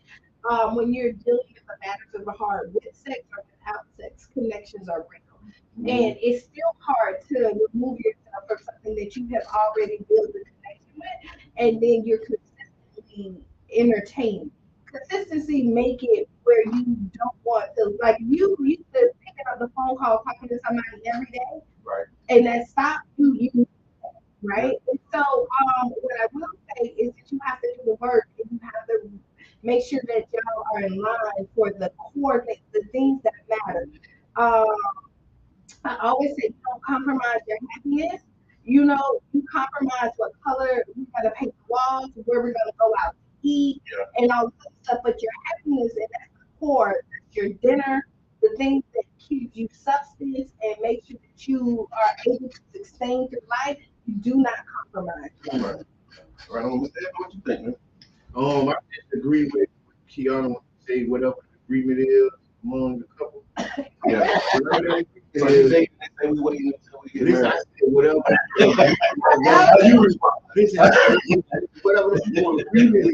when you're dealing with the matters of the heart with sex or without sex, connections are real. And it's still hard to remove yourself from something that you have already built a connection with, and then you're consistently entertaining. Consistency make it where you don't want to, like you used to picking up the phone call talking to somebody every day, right? And that stopped you, right? And so what I will say is that you have to do the work and you have to make sure that y'all are in line for the core things, the things that matter. I always say don't compromise your happiness. You compromise what color we gotta paint the walls, where we're gonna go out to eat, and all that stuff. But your happiness, and that's the core. That's your dinner, the things that keep you substance and make sure that you are able to sustain through life. You do not compromise. Right on. What you think, man? I disagree with Qiana when she say whatever the agreement is among the couple. Yeah. So you think they say we waiting until we get married? I said whatever. You respond. Whatever the agreement is.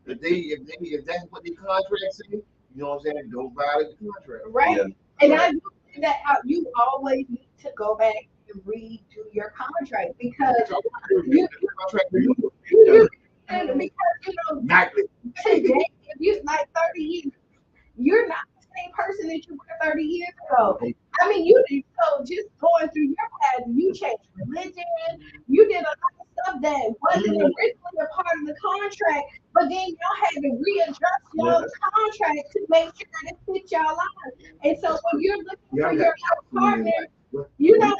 If that's what the contract says, you know what I'm saying? Don't violate the contract. Right. Yeah. And I do think that you always need to go back and redo your contract because because originally a part of the contract, but then y'all had to readjust y'all's contract to make sure that it fit y'all lives. And so when you're looking for your life partner, you know,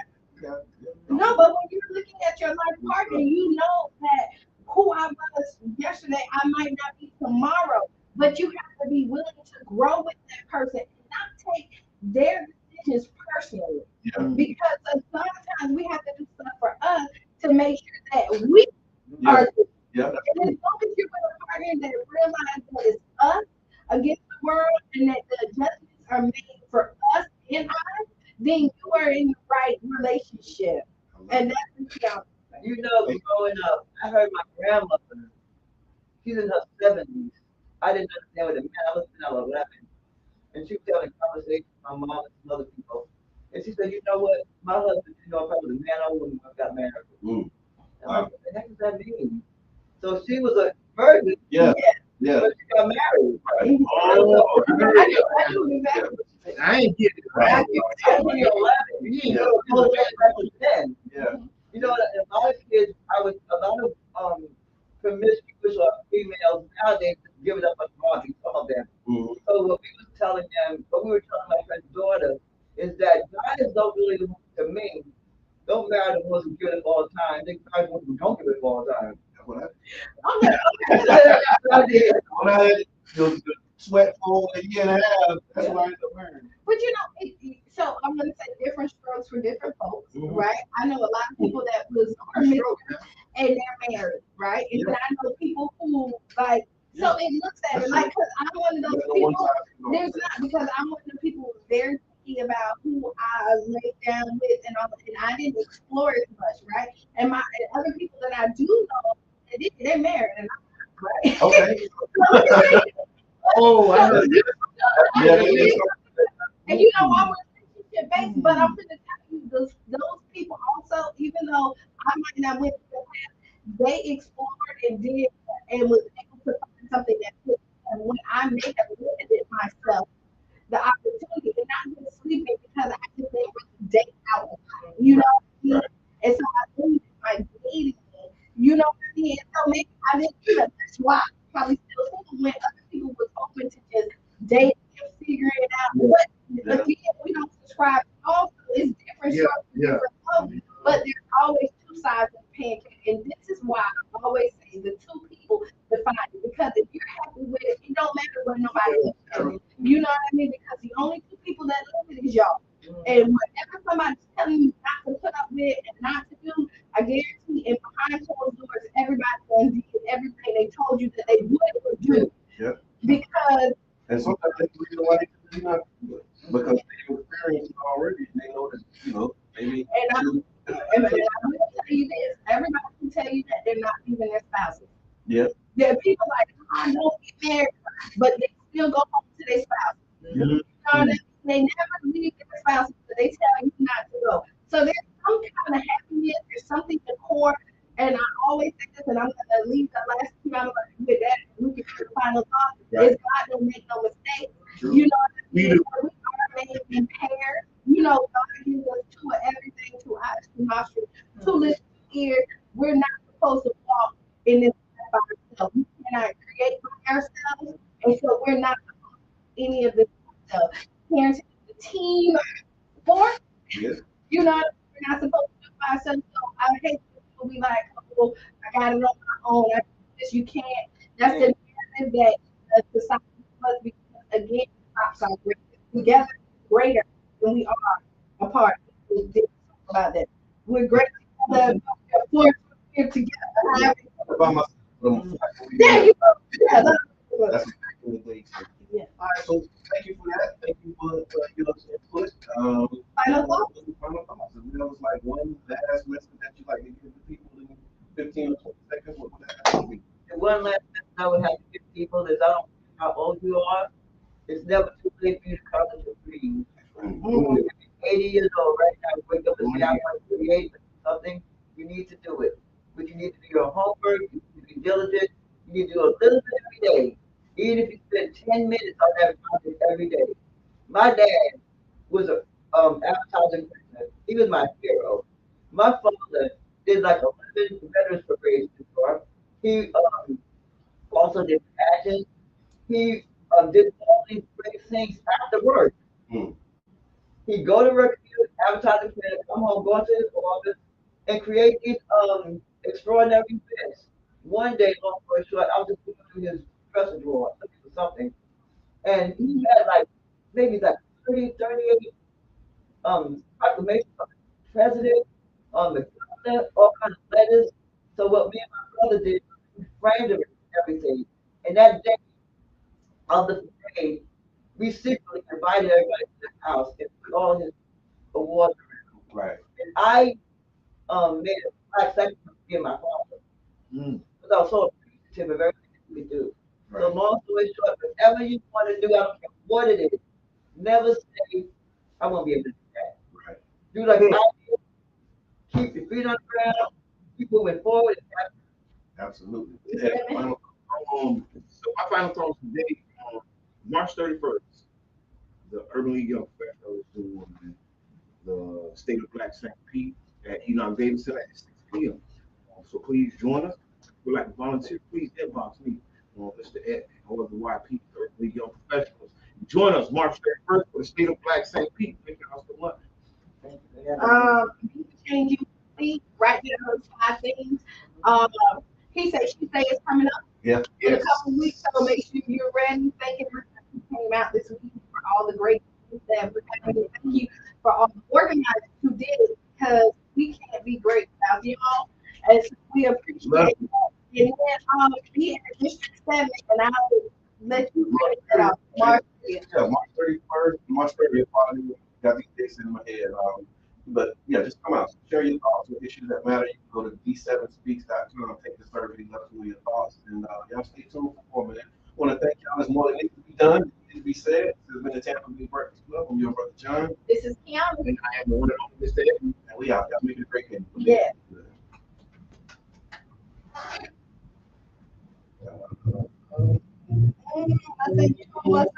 no, but when you're looking at your life partner, you know that who I was yesterday, I might not be tomorrow. But you have to be willing to grow with that person and not take their decisions personally. Because a lot of times we have to do stuff for us to make sure that we are good. And as long as you're with a partner that realizes that it's us against the world and that the adjustments are made for us and I, then you are in the right relationship. And that's what you know, growing up, I heard my grandmother, she's in her 70s. I didn't understand what it meant. I was when I was 11. And she was having a conversation with my mom and some other people. And she said, you know what? My husband, you know, if I was a man or woman, I got married. And I'm like, what the heck does that mean? So she was a virgin. Yeah. But she got married. I knew exactly. I ain't getting it right. When you're 11, you ain't know back to 10. You know, a lot of kids, a lot of promiscuous or females nowadays just give it up on bodies, some of them. So what we were telling my friend's daughter is that guys don't really look to me. Don't marry the ones who give it all the time. They marry the ones who don't give it all the time. When I had the sweat for a year and a half, that's why I ended up marrying. But you know, so I'm gonna say different strokes for different folks, right? I know a lot of people that was promiscuous and they're married, right? And then I know people who like. So it looks at it like, because I'm one of those people. There's not, because I'm one of the people who's very picky about who I lay down with and all, and I didn't explore as much, right? And other people that I do know, they're married, and I'm not, right? Okay. Oh, I know. And you know, I'm relationship based, but I'm going to tell you, those people also, even though I might not went to the past, they explored and did and was able to find something that fit. And when I may have limited myself, the opportunity, and not just sleeping because I just didn't really date out, you know what I mean? And so I limited my dating, you know what I mean? And so maybe I didn't do that. That's why I probably still single when other people was open to just dating and figuring it out. But again, we don't subscribe. Also, it's different strokes, different folks, but there's always two sides of the pancake. And this is why I always say the two people define it. Because if you're happy with it, it don't matter what nobody else says. You know what I mean? Because the only two people that live it is y'all. And whatever somebody's telling you not to put up with and not to do, I guarantee in behind closed doors, everybody done did everything they told you that they would do. Because and sometimes that's the reason why they do not do it. Because they've experienced it already. They know that, you know, maybe. And I will tell you this, everybody can tell you that they're not leaving their spouses. There are people like, I don't get married, but they still go home to their spouse. You know what I mean? They never leave their spouses, but they tell you not to go. So there's some kind of happiness, there's something in the core, and I always say this, and I'm gonna leave the last two out with that, we can put the final thought, is God don't make no mistakes. You know what I mean? We are made in pairs. You know, God gives us two of everything, two eyes, two nostrils, two lips, two ears. We're not supposed to walk in this life by ourselves. We cannot create by ourselves, and so we're not supposed to do any of this stuff. Parenting is a team sport. You know, we're not supposed to do it by ourselves. So I hate when people be like, oh, I got it on my own. I do this, you can't. That's the narrative that society must be, again, stops our greatness. Together, greater than we are apart. About that. We're great together. We're together. There you go. Yeah, that's exactly what they say. All right, so thank you for that. Thank you for your input. Final thoughts? Final thoughts. If there was like one last lesson that you like to give the people in 15 or 20 seconds, what would that be? And one last lesson I would have to give people is I don't care how old you are, it's never too late for you to college your dreams. 80 years old right now, wake up and say, I want to create something, you need to do it. But you need to do your homework, you need to be diligent, you need to do a little bit every day. Even if you spend 10 minutes on that project every day. My dad was a advertising person. He was my hero. My father did like 11 veterans parades before. He also did pageants. He did all these great things after work. Mm. He'd go to work, advertise the plan, come home, go into his office, and create these extraordinary events. One day, long story short, I was just looking through his dresser drawer looking for something, and he had like maybe like 30, 38 proclamations of the president, the governor, all kinds of letters. So what me and my brother did, we framed it and everything. And that day of the parade, we secretly invited everybody to the house and put all his awards around. Right. And I made a black sacrifice to me and my father. Because I was so appreciative of everything that we do. Right. So long story short, whatever you want to do, I don't care what it is, never say, I won't be able to do that. Right. Do like I did, keep your feet on the ground, keep moving forward. Absolutely. So my final thoughts today, March 31st, the Urban League Young Professionals is doing the State of Black St. Pete at Enoch Davis Center at 6 p.m. So please join us. If you'd like to volunteer, please inbox me on Mr. Ed or the YP, the Urban League Young Professionals. Join us March 31st for the State of Black St. Pete. Thank you all so much. You can change your seat, write down those 5 things. He said, she say it's coming up Yeah. in a couple weeks, so make sure you're ready. Thank you for came out this week for all the great things that we're having. Thank you for all the organizers who did it, because we can't be great without y'all. And so we appreciate that. And then we had District 7, and I will let you finish that off. March 30th. Yeah, March 31st, March 30th, probably got these dates in my head. But yeah, just come out, share your thoughts on issues that matter. You can go to d7speaks.com, take the survey, let us know your thoughts, and y'all stay tuned for more, man. I want to thank y'all. There's more that needs to be done, needs to be said. This has been the Tampa Bay Breakfast Club. I'm your brother John. This is Qiana. And I am the one and only Mr. Ed. And we out. Y'all make it a great game. Yeah. I think you know what's up.